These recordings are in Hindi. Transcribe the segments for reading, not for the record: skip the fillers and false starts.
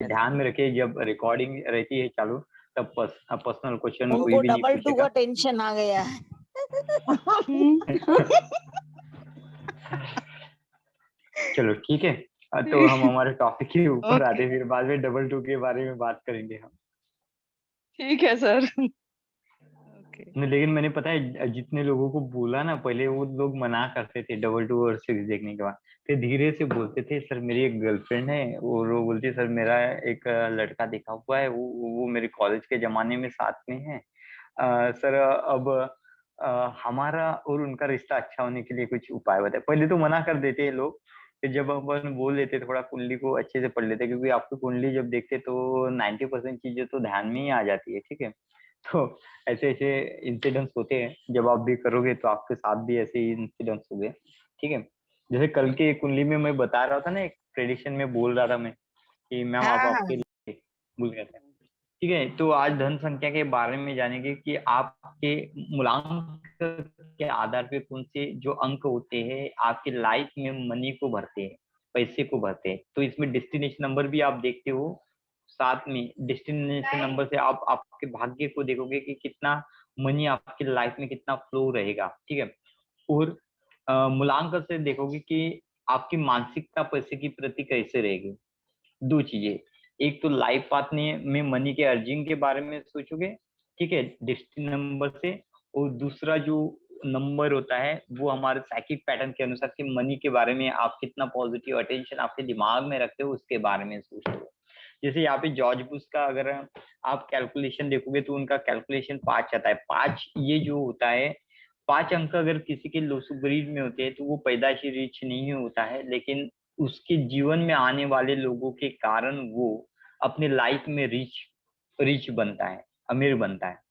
ध्यान में रखिए, जब रिकॉर्डिंग रहती है चालू, तब पर्सनल क्वेश्चन कोई उनको भी नहीं डबल 2 का पूछेगा। टेंशन आ गया है। चलो ठीक है। तो हम हमारे टॉपिक के ऊपर आते, फिर बाद में डबल टू के बारे में बात करेंगे हम। ठीक है सर। ओके। नहीं, लेकिन मैंने पता है जितने लोगों को बोला ना, पहले वो लोग मना करते थे डबल टू और सिक्स देखने के बाद, फिर धीरे से बोलते थे सर मेरी एक गर्लफ्रेंड है, और वो बोलती है सर मेरा एक लड़का देखा हुआ है, वो मेरे कॉलेज के जमाने में साथ में है। सर अब हमारा और उनका रिश्ता अच्छा होने के लिए कुछ उपाय बताए। पहले तो मना कर देते हैं लोग, फिर जब अपन बोल लेते थोड़ा कुंडली को अच्छे से पढ़ लेते, क्योंकि आपकी कुंडली जब देखते तो 90% चीजें तो ध्यान में ही आ जाती है। ठीक है, तो ऐसे ऐसे इंसिडेंट्स होते हैं, जब आप भी करोगे तो आपके साथ भी ऐसे ही इंसिडेंट्स हो गए। ठीक है, जैसे कल के कुंडली में मैं बता रहा था ना, एक प्रेडिक्शन में बोल रहा था मैं कि मैम आप हाँ आपके लिए भूल गए थे। ठीक है, तो आज धन संख्या के बारे में जानेंगे कि आपके मूलांक के आधार पे कौन से जो अंक होते हैं आपकी लाइफ में मनी को भरते हैं, पैसे को भरते हैं। तो इसमें डेस्टिनेशन नंबर भी आप देखते हो, साथ में डेस्टिनेशन नंबर से आप आपके भाग्य को देखोगे कि कितना मनी आपकी लाइफ में कितना फ्लो रहेगा। ठीक है, और मूलांक से देखोगे कि आपकी मानसिकता पैसे की प्रति कैसे रहेगी। दो चीजें, एक तो लाइफ पाथ में मनी के अर्जिंग के बारे में सोचोगे, ठीक है, डेस्टिनी नंबर से। और दूसरा जो नंबर होता है वो हमारे साइकिक पैटर्न के अनुसार कि मनी के बारे में आप कितना पॉजिटिव अटेंशन आपके दिमाग में रखते हो, उसके बारे में सोचते हो। जैसे यहाँ पे जॉर्ज बुश का अगर आप कैलकुलेशन देखोगे तो उनका कैलकुलेशन 5 आता है। 5 ये जो होता है, 5 अंक अगर किसी के लो सुब्रीड में होते हैं तो वो पैदाइशी रिच नहीं होता है, लेकिन उसके जीवन में आने वाले लोगों के कारण वो अपने लाइफ में रिच रिच बनता है, अमीर बनता है।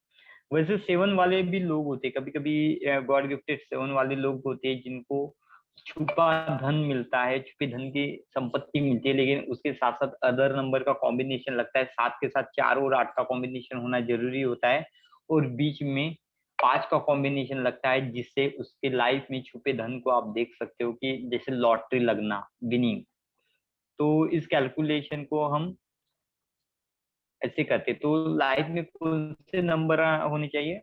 वैसे 7 वाले भी लोग होते हैं, कभी कभी गॉड गिफ्टेड 7 वाले लोग होते हैं जिनको छुपा धन मिलता है, छुपी धन की संपत्ति मिलती है, लेकिन उसके साथ साथ अदर नंबर का कॉम्बिनेशन लगता है। 7 के साथ 4 और 8 का कॉम्बिनेशन होना जरूरी होता है, और बीच में 5 का कॉम्बिनेशन लगता है, जिससे उसके लाइफ में छुपे धन को आप देख सकते हो कि जैसे लॉटरी लगना, विनिंग। तो इस कैलकुलेशन को हम ऐसे करते। तो लाइफ में कौन से नंबर होने चाहिए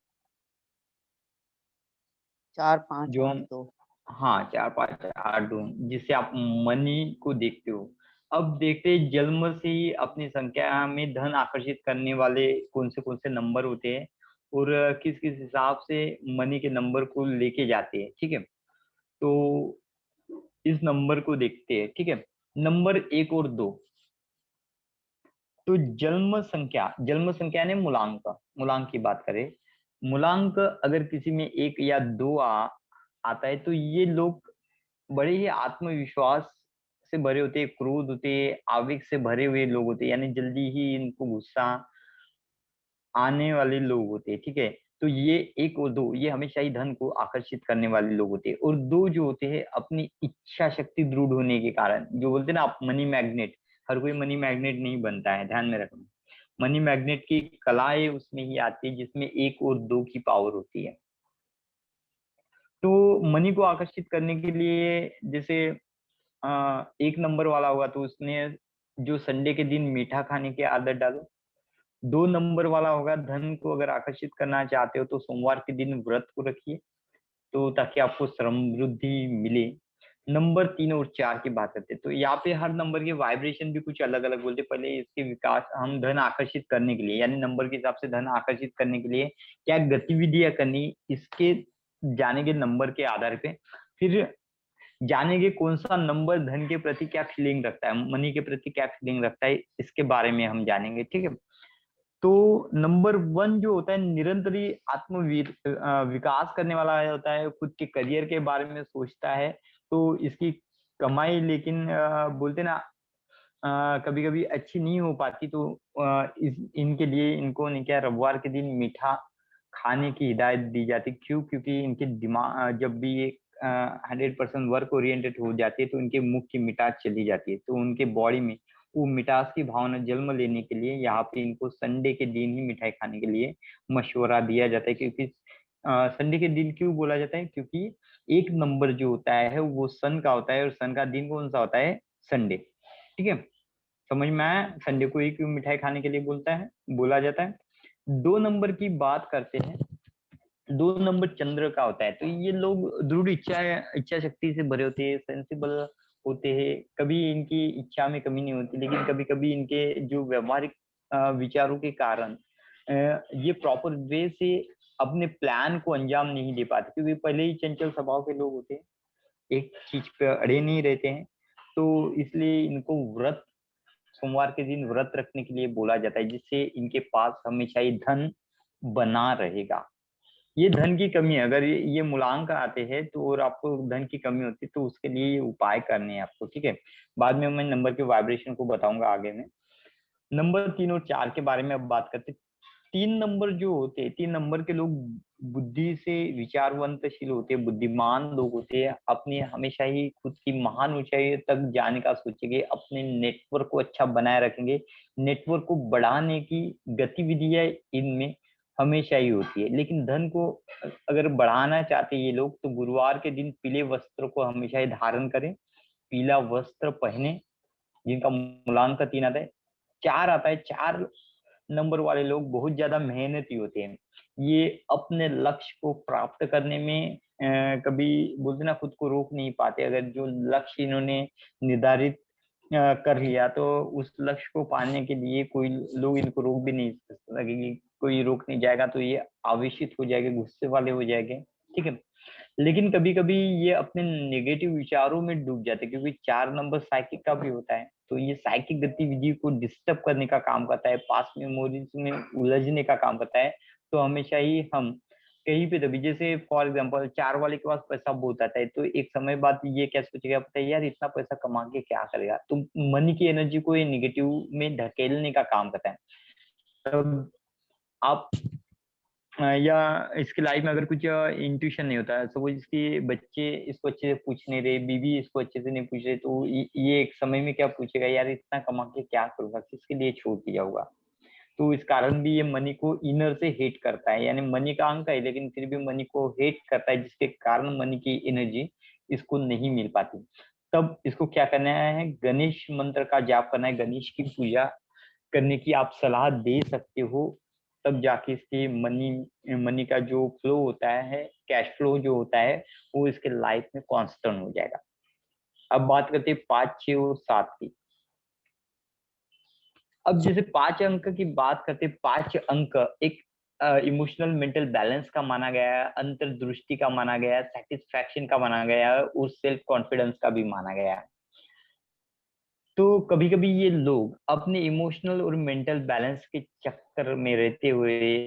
4 5 जो 8 हम, 2। हाँ 4 5 8 2, जिससे आप मनी को देखते हो। अब देखते हैं जन्म से ही अपनी संख्या में धन आकर्षित करने वाले कौन से नंबर होते हैं, और किस किस हिसाब से मनी के नंबर को लेके जाते हैं। ठीक है, तो इस नंबर को देखते हैं। ठीक है, नंबर 1 और 2। तो जन्म संख्या ने मूलांक, मूलांक की बात करें, मूलांक अगर किसी में 1 या 2 आता है तो ये लोग बड़े ही आत्मविश्वास से भरे होते हैं, क्रोध होते हैं, आवेग से भरे हुए लोग होते हैं, यानी जल्दी ही इनको गुस्सा आने वाले लोग होते हैं। ठीक है, तो ये 1 और 2 ये हमेशा ही धन को आकर्षित करने वाले लोग होते हैं। और 2 जो होते हैं अपनी इच्छा शक्ति दृढ़ होने के कारण, जो बोलते हैं ना आप मनी मैग्नेट, हर कोई मनी मैग्नेट नहीं बनता है, ध्यान में रखना। मनी मैग्नेट की कलाएं उसमें ही आती है जिसमें 1 और 2 की पावर होती है। तो मनी को आकर्षित करने के लिए जैसे 1 नंबर वाला होगा तो उसने जो संडे के दिन मीठा खाने की आदत डालो। 2 नंबर वाला होगा, धन को अगर आकर्षित करना चाहते हो तो सोमवार के दिन व्रत को रखिए, तो ताकि आपको समृद्धि मिले। नंबर 3 और 4 की बात करते हैं तो यहाँ पे हर नंबर के वाइब्रेशन भी कुछ अलग अलग बोलते हैं। पहले इसके विकास, हम धन आकर्षित करने के लिए, यानी नंबर के हिसाब से धन आकर्षित करने के लिए क्या गतिविधियां करनी, इसके जानेंगे नंबर के आधार पे। फिर जानेंगे कौन सा नंबर धन के प्रति क्या फीलिंग रखता है, मनी के प्रति क्या फीलिंग रखता है, इसके बारे में हम जानेंगे। ठीक है, तो नंबर 1 जो होता है निरंतर ही आत्म विकास करने वाला होता है, खुद के करियर के बारे में सोचता है। तो इसकी कमाई लेकिन बोलते ना कभी कभी अच्छी नहीं हो पाती, तो इनके लिए इनको नहीं क्या रविवार के दिन मीठा खाने की हिदायत दी जाती। क्यों? क्योंकि इनके दिमाग जब भी ये 100% वर्क ओरिएंटेड हो जाती है तो इनके मुख की मिठास चली जाती है, तो उनके बॉडी में वो मिठास की भावना जन्म लेने के लिए यहाँ पे इनको संडे के दिन ही मिठाई खाने के लिए मशवरा दिया जाता है। क्योंकि संडे के दिन क्यों बोला जाता है? क्योंकि 1 नंबर जो होता है वो सन का होता है, और सन का दिन कौन सा होता है? संडे। ठीक है, समझ में आया? संडे को ही क्यों मिठाई खाने के लिए बोला जाता है। 2 नंबर की बात करते हैं। 2 नंबर चंद्र का होता है, तो ये लोग दृढ़ इच्छा शक्ति से भरे होते हैं, सेंसिबल होते हैं, कभी इनकी इच्छा में कमी नहीं होती, लेकिन कभी कभी इनके जो व्यवहारिक विचारों के कारण ये प्रॉपर वे से अपने प्लान को अंजाम नहीं दे पाते, क्योंकि पहले ही चंचल स्वभाव के लोग होते हैं, एक चीज पे अड़े नहीं रहते हैं। तो इसलिए इनको व्रत, सोमवार के दिन व्रत रखने के लिए बोला जाता है, जिससे इनके पास हमेशा ही धन बना रहेगा। ये धन की कमी है, अगर ये मूलांक आते हैं तो और आपको धन की कमी होती है, तो उसके लिए ये उपाय करने हैं आपको, ठीक है। बाद में मैं नंबर के वाइब्रेशन को बताऊंगा आगे में। नंबर 3 और 4 के बारे में अब बात करते हैं। 3 नंबर जो होते हैं, 3 नंबर के लोग बुद्धि से विचारवंतशील होते हैं, बुद्धिमान लोग होते हैं, अपने हमेशा ही खुद की महान ऊंचाई तक जाने का सोचेंगे, अपने नेटवर्क को अच्छा बनाए रखेंगे, नेटवर्क को बढ़ाने की गतिविधियां इनमें हमेशा ही होती है। लेकिन धन को अगर बढ़ाना चाहते हैं ये लोग, तो गुरुवार के दिन पीले वस्त्र को हमेशा ही धारण करें, पीला वस्त्र पहने, जिनका मूलांक 3 आता है। 4 आता है, 4 नंबर वाले लोग बहुत ज्यादा मेहनती होते हैं, ये अपने लक्ष्य को प्राप्त करने में कभी बोलते ना खुद को रोक नहीं पाते। अगर जो लक्ष्य इन्होंने निर्धारित कर लिया, तो उस लक्ष्य को पाने के लिए कोई लोग इनको रोक भी नहीं लगेगी, कोई रोक नहीं जाएगा, तो ये आवेशित हो जाएंगे, गुस्से वाले हो जाएंगे, ठीक है। लेकिन कभी कभी ये अपने नेगेटिव विचारों में डूब जाते हैं, क्योंकि 4 नंबर साइकिक का भी होता है, तो ये साइकिक गतिविधि को डिस्टर्ब करने का काम करता है, पास्ट मेमोरीज में उलझने का काम करता है। तो हमेशा ही हम कहीं पे दबी, जैसे फॉर एग्जांपल 4 वाले के पास पैसा बहुत आता है, तो एक समय बाद ये क्या सोचेगा, पता है यार इतना पैसा कमा के क्या करेगा, तो मनी की एनर्जी को ये निगेटिव में ढकेलने का काम करता है। तब आप या इसकी लाइफ में अगर कुछ इंट्यूशन नहीं होता है, सपोज इसके बच्चे इसको अच्छे से पूछ नहीं रहे, बीवी इसको अच्छे से नहीं पूछ रहे, तो ये एक समय में क्या पूछेगा, यार इतना कमा के क्या करूंगा, किसके लिए छोड़ दिया होगा। तो इस कारण भी ये मनी को इनर से हेट करता है, यानी मनी का अंक है लेकिन फिर भी मनी को हेट करता है, जिसके कारण मनी की एनर्जी इसको नहीं मिल पाती। तब इसको क्या करना है, गणेश मंत्र का जाप करना है, गणेश की पूजा करने की आप सलाह दे सकते हो। तब जाके इसके मनी मनी का जो फ्लो होता है, कैश फ्लो जो होता है, वो इसके लाइफ में कांस्टेंट हो जाएगा। अब बात करते हैं 5, 6 और 7 की। अब जैसे 5 अंक की बात करते हैं, 5 अंक एक इमोशनल मेंटल बैलेंस का माना गया है, अंतर्दृष्टि का माना गया है, सेटिस्फैक्शन का माना गया है, और सेल्फ कॉन्फिडेंस का भी माना गया है। तो कभी कभी ये लोग अपने इमोशनल और मेंटल बैलेंस के चक्कर में रहते हुए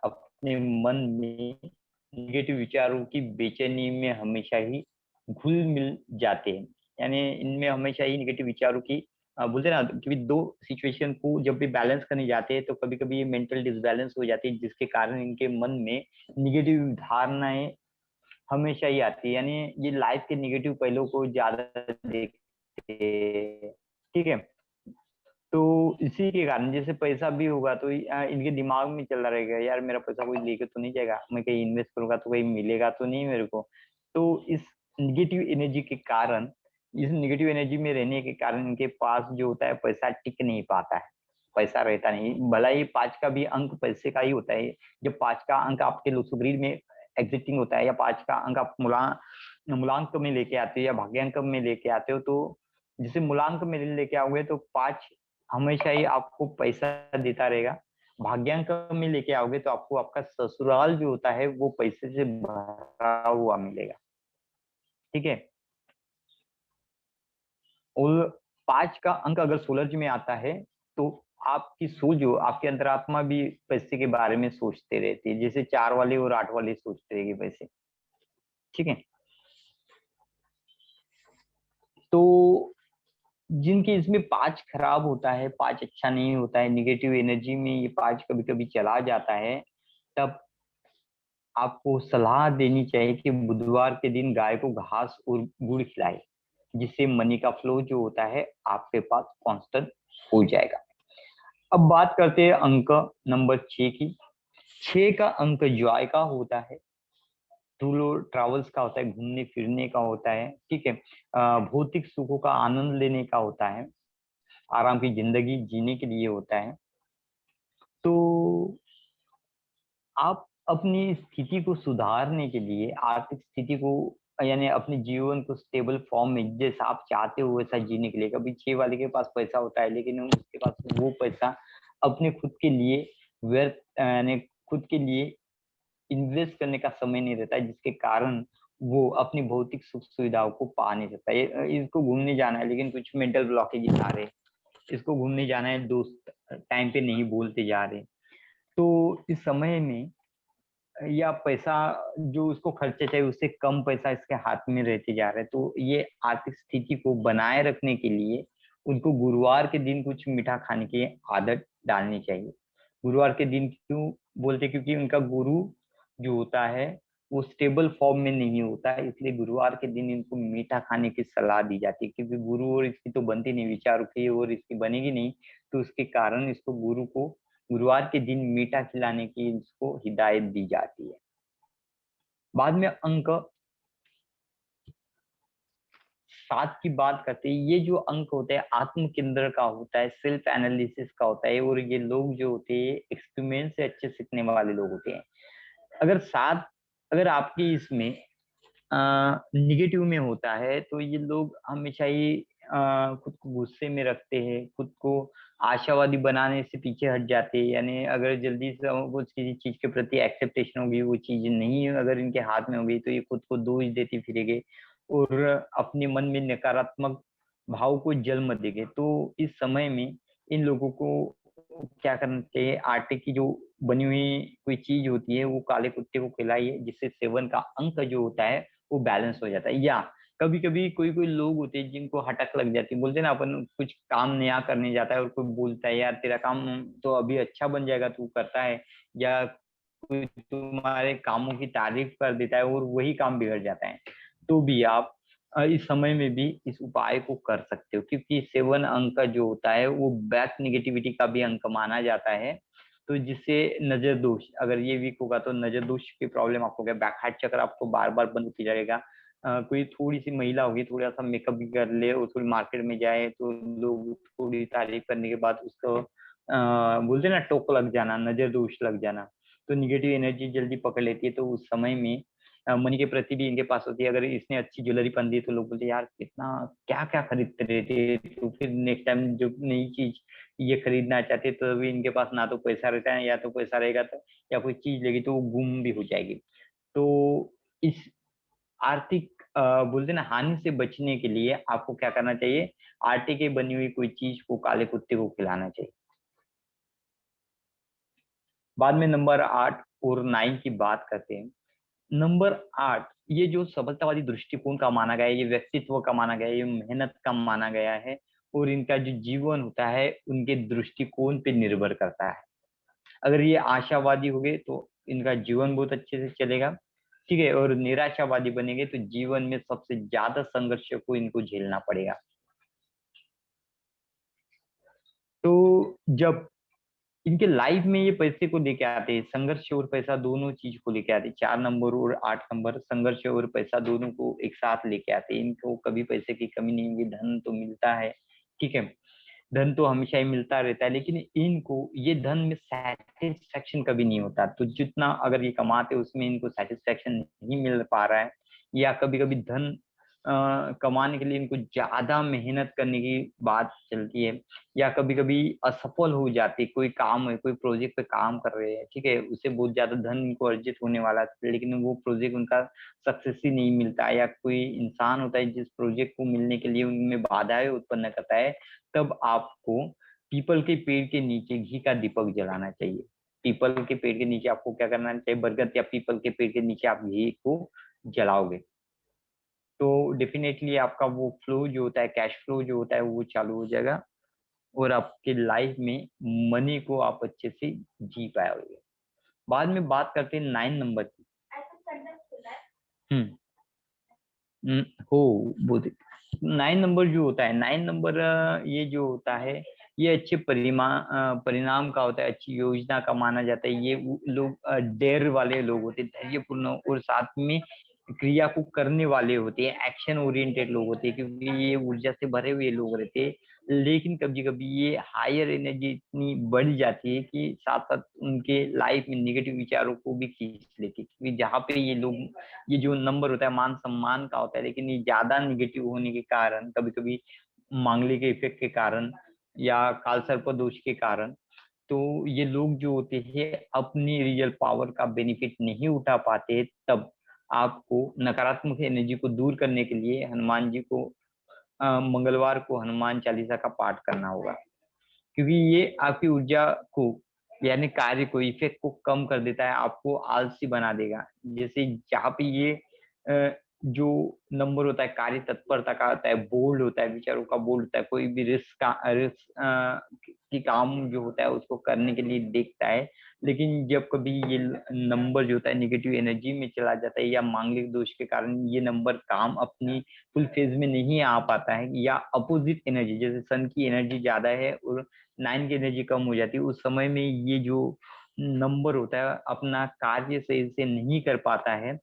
अपने मन में निगेटिव विचारों की बेचैनी में हमेशा ही घुल मिल जाते हैं, यानी इनमें हमेशा ही निगेटिव विचारों की बोलते हैं ना कि दो सिचुएशन को जब भी बैलेंस करने जाते हैं, तो कभी कभी ये मेंटल डिसबैलेंस हो जाती है, जिसके कारण इनके मन में निगेटिव धारणाएं हमेशा ही आती है, यानी ये लाइफ के निगेटिव पहलुओं को ज्यादा देखते हैं, ठीक है। तो इसी के कारण जैसे पैसा भी होगा, तो इनके दिमाग में चल रहा रहेगा, यार मेरा पैसा कोई लेके तो नहीं जाएगा, मैं कहीं इन्वेस्ट करूंगा तो कहीं मिलेगा तो नहीं मेरे को। तो इस निगेटिव एनर्जी के कारण, इस निगेटिव एनर्जी में रहने के कारण इनके पास जो होता है पैसा टिक नहीं पाता है, पैसा रहता नहीं। भला ही 5 का भी अंक पैसे का ही होता है, जब 5 का अंक आपके शरीर में एग्जिटिंग होता है, या 5 का अंक आप मूलांक में लेके आते हो या भाग्यांक में लेके आते हो, तो जैसे मूलांक में लेके आओगे तो 5 हमेशा ही आपको पैसा देता रहेगा, भाग्यांक में लेके आओगे तो आपको आपका ससुराल जो होता है वो पैसे से भरा हुआ मिलेगा, ठीक है। और 5 का अंक अगर सोलर में आता है, तो आपकी सोच जो आपके अंतरात्मा भी पैसे के बारे में सोचते रहती है, जैसे 4 वाले और 8 वाले सोचते रहेगी पैसे, ठीक है। तो जिनके इसमें 5 खराब होता है, 5 अच्छा नहीं होता है, निगेटिव एनर्जी में ये 5 कभी कभी चला जाता है, तब आपको सलाह देनी चाहिए कि बुधवार के दिन गाय को घास और गुड़ खिलाए, जिससे मनी का फ्लो जो होता है आपके पास कांस्टेंट हो जाएगा। अब बात करते हैं अंक नंबर 6 की। 6 का अंक जॉय का होता है, टूर ट्रैवल्स का होता है, घूमने फिरने का होता है, ठीक है। भौतिक सुखों का आनंद लेने का होता है, आराम की जिंदगी जीने के लिए होता है। तो आप अपनी स्थिति को सुधारने के लिए, आर्थिक स्थिति को, यानी अपने जीवन को स्टेबल फॉर्म में जैसा आप चाहते हो वैसा जीने के लिए, कभी 6 वाले के पास पैसा होता है लेकिन उसके पास वो पैसा अपने खुद के लिए व्यर्थ, यानी खुद के लिए इन्वेस्ट करने का समय नहीं रहता है, जिसके कारण वो अपनी भौतिक सुख सुविधाओं को पा नहीं सकता। इसको घूमने जाना है लेकिन कुछ मेंटल ब्लॉकेज आ रहे, इसको घूमने जाना है, दोस्त टाइम पे नहीं बोलते जा रहे। तो इस समय में या पैसा जो उसको खर्चा चाहिए उससे कम पैसा इसके हाथ में रहते जा रहा है। तो ये आर्थिक स्थिति को बनाए रखने के लिए उनको गुरुवार के दिन कुछ मीठा खाने की आदत डालनी चाहिए। गुरुवार के दिन क्यों बोलते, क्योंकि उनका गुरु जो होता है वो स्टेबल फॉर्म में नहीं होता है, इसलिए गुरुवार के दिन इनको मीठा खाने की सलाह दी जाती है। क्योंकि गुरु और इसकी तो बनती नहीं, विचारों की और इसकी बनेगी नहीं, तो उसके कारण इसको गुरु को गुरुवार के दिन मीठा खिलाने की इसको हिदायत दी जाती है। बाद में अंक 7 की बात करते हैं। ये जो अंक होते हैं आत्म केंद्र का होता है, सेल्फ एनालिसिस का होता है, और ये लोग जो होते हैं एक्सपेरिमेंट से अच्छे सीखने वाले लोग होते हैं। अगर 7 अगर आपकी इसमें निगेटिव में होता है तो ये लोग हमेशा ही खुद को गुस्से में रखते हैं, खुद को आशावादी बनाने से पीछे हट जाते हैं। यानी अगर जल्दी से वो किसी चीज के प्रति एक्सेप्टेशन होगी, वो चीज नहीं अगर इनके हाथ में होगी तो ये खुद को दोष देते फिरेंगे और अपने मन में नकारात्मक भाव को जन्म देंगे। तो इस समय में इन लोगों को क्या करना चाहिए, आटे की जो बनी हुई कोई चीज होती है वो काले कुत्ते को खिलाइए, जिससे सेवन का अंक जो होता है वो बैलेंस हो जाता है। या कभी कभी कोई कोई लोग होते हैं जिनको हटक लग जाती है, बोलते हैं ना अपन कुछ काम नया करने जाता है और कोई बोलता है यार तेरा काम तो अभी अच्छा बन जाएगा, तू करता है, या कोई तुम्हारे कामों की तारीफ कर देता है और वही काम बिगड़ जाता है। तो भी आप इस समय में भी इस उपाय को कर सकते हो, क्योंकि 7 अंक का जो होता है वो बैक नेगेटिविटी का भी अंक माना जाता है। तो जिससे नजर दोष, अगर ये वीक होगा तो नजर दोष की प्रॉब्लम आपको क्या, बैक हार्ट चक्र आपको बार बार बंद होती जाएगा। कोई थोड़ी सी महिला होगी, थोड़ा सा मेकअप भी कर ले और थोड़ी मार्केट में जाए तो लोग थोड़ी तारीफ करने के बाद उसको बोलते ना टोक लग जाना, नजर दोष लग जाना, तो निगेटिव एनर्जी जल्दी पकड़ लेती है। तो उस समय में मनी के प्रति भी इनके पास होती है। अगर इसने अच्छी ज्वेलरी पहन दी तो लोग बोलते यार कितना क्या क्या खरीदते रहते हैं, तो फिर नेक्स्ट टाइम जो नई चीज ये खरीदना चाहते तो भी इनके पास ना तो पैसा रहता है, या तो पैसा रहेगा तो या कोई चीज लेगी तो वो गुम भी हो जाएगी। तो इस आर्थिक बोलते ना हानि से बचने के लिए आपको क्या करना चाहिए, आटे की बनी हुई कोई चीज को काले कुत्ते को खिलाना चाहिए। बाद में नंबर 8 और 9 की बात करते हैं। नंबर 8 ये जो सफलतावादी दृष्टिकोण का माना गया है, ये व्यक्तित्व का माना गया है, ये मेहनत का माना गया है, और इनका जो जीवन होता है उनके दृष्टिकोण पे निर्भर करता है। अगर ये आशावादी हो गए तो इनका जीवन बहुत अच्छे से चलेगा, ठीक है, और निराशावादी बनेंगे तो जीवन में सबसे ज्यादा संघर्ष को इनको झेलना पड़ेगा। तो जब इनके लाइफ में ये पैसे को लेके आते हैं, संघर्ष और पैसा दोनों चीज को लेके आते हैं, 4 नंबर और 8 नंबर संघर्ष और पैसा दोनों को एक साथ लेके आते हैं। इनको कभी पैसे की कमी नहीं होगी, धन तो मिलता है, ठीक है, धन तो हमेशा ही मिलता रहता है, लेकिन इनको ये धन में सेटिस्फेक्शन कभी नहीं होता। तो जितना अगर ये कमाते उसमें इनको सेटिस्फेक्शन नहीं मिल पा रहा है, या कभी कभी धन कमाने के लिए इनको ज्यादा मेहनत करने की बात चलती है, या कभी कभी असफल हो जाती, कोई काम है, कोई प्रोजेक्ट पे काम कर रहे हैं, ठीक है, उससे बहुत ज्यादा धन इनको अर्जित होने वाला है लेकिन वो प्रोजेक्ट उनका सक्सेस ही नहीं मिलता है, या कोई इंसान होता है जिस प्रोजेक्ट को मिलने के लिए उनमें बाधाएं उत्पन्न करता है, तब आपको पीपल के पेड़ के नीचे घी का दीपक जलाना चाहिए। पीपल के पेड़ के नीचे आपको क्या करना चाहिए, बरगद या पीपल के पेड़ के नीचे आप घी को जलाओगे तो डेफिनेटली आपका वो फ्लो जो होता है, कैश फ्लो जो होता है वो चालू हो जाएगा, और आपके लाइफ में मनी को आप अच्छे से जी पाओगे। बाद में बात करते हैं 9 नंबर की। हम्म हो बोल 9 नंबर जो होता है, 9 नंबर ये जो होता है ये अच्छे परिणाम का होता है, अच्छी योजना का माना जाता है। ये लोग डेयर वाले लोग होते हैं, धैर्यपूर्ण और साथ में क्रिया को करने वाले होते हैं, एक्शन ओरिएंटेड लोग होते हैं, क्योंकि ये ऊर्जा से भरे हुए लोग रहते हैं। लेकिन कभी कभी ये हायर एनर्जी इतनी बढ़ जाती है कि साथ साथ उनके लाइफ में नेगेटिव विचारों को भी खींच लेती है, क्योंकि जहाँ पे ये लोग, ये जो नंबर होता है मान सम्मान का होता है, लेकिन ये ज्यादा निगेटिव होने के कारण, कभी कभी मांगलिक इफेक्ट के कारण या कालसर्प दोष के कारण, तो ये लोग जो होते हैं अपनी रियल पावर का बेनिफिट नहीं उठा पाते। तब आपको नकारात्मक एनर्जी को दूर करने के लिए हनुमान जी को मंगलवार को हनुमान चालीसा का पाठ करना होगा, क्योंकि ये आपकी ऊर्जा को, यानी कार्य को, इफेक्ट को कम कर देता है, आपको आलसी बना देगा। जैसे जहाँ पे ये जो नंबर होता है कार्य तत्परता का होता है, बोल्ड होता है, विचारों का बोल्ड होता है, कोई भी रिस्क की काम जो होता है उसको करने के लिए देखता है। लेकिन जब कभी ये नंबर जो होता है नेगेटिव एनर्जी में चला जाता है या मांगलिक दोष के कारण ये नंबर काम अपनी फुल फेज में नहीं आ पाता है, या अपोजिट एनर्जी जैसे सन की एनर्जी ज्यादा है और नाइन की एनर्जी कम हो जाती है, उस समय में ये जो नंबर होता है अपना कार्य सही से नहीं कर पाता है,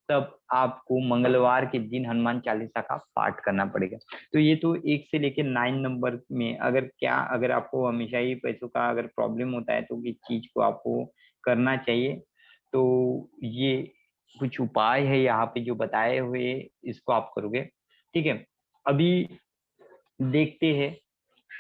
तब आपको मंगलवार के दिन हनुमान चालीसा का पाठ करना पड़ेगा। तो ये तो 1 से लेकर 9 नंबर में अगर आपको हमेशा ही पैसों का अगर प्रॉब्लम होता है तो किस चीज को आपको करना चाहिए, तो ये कुछ उपाय है यहाँ पे जो बताए हुए, इसको आप करोगे। ठीक है, अभी देखते हैं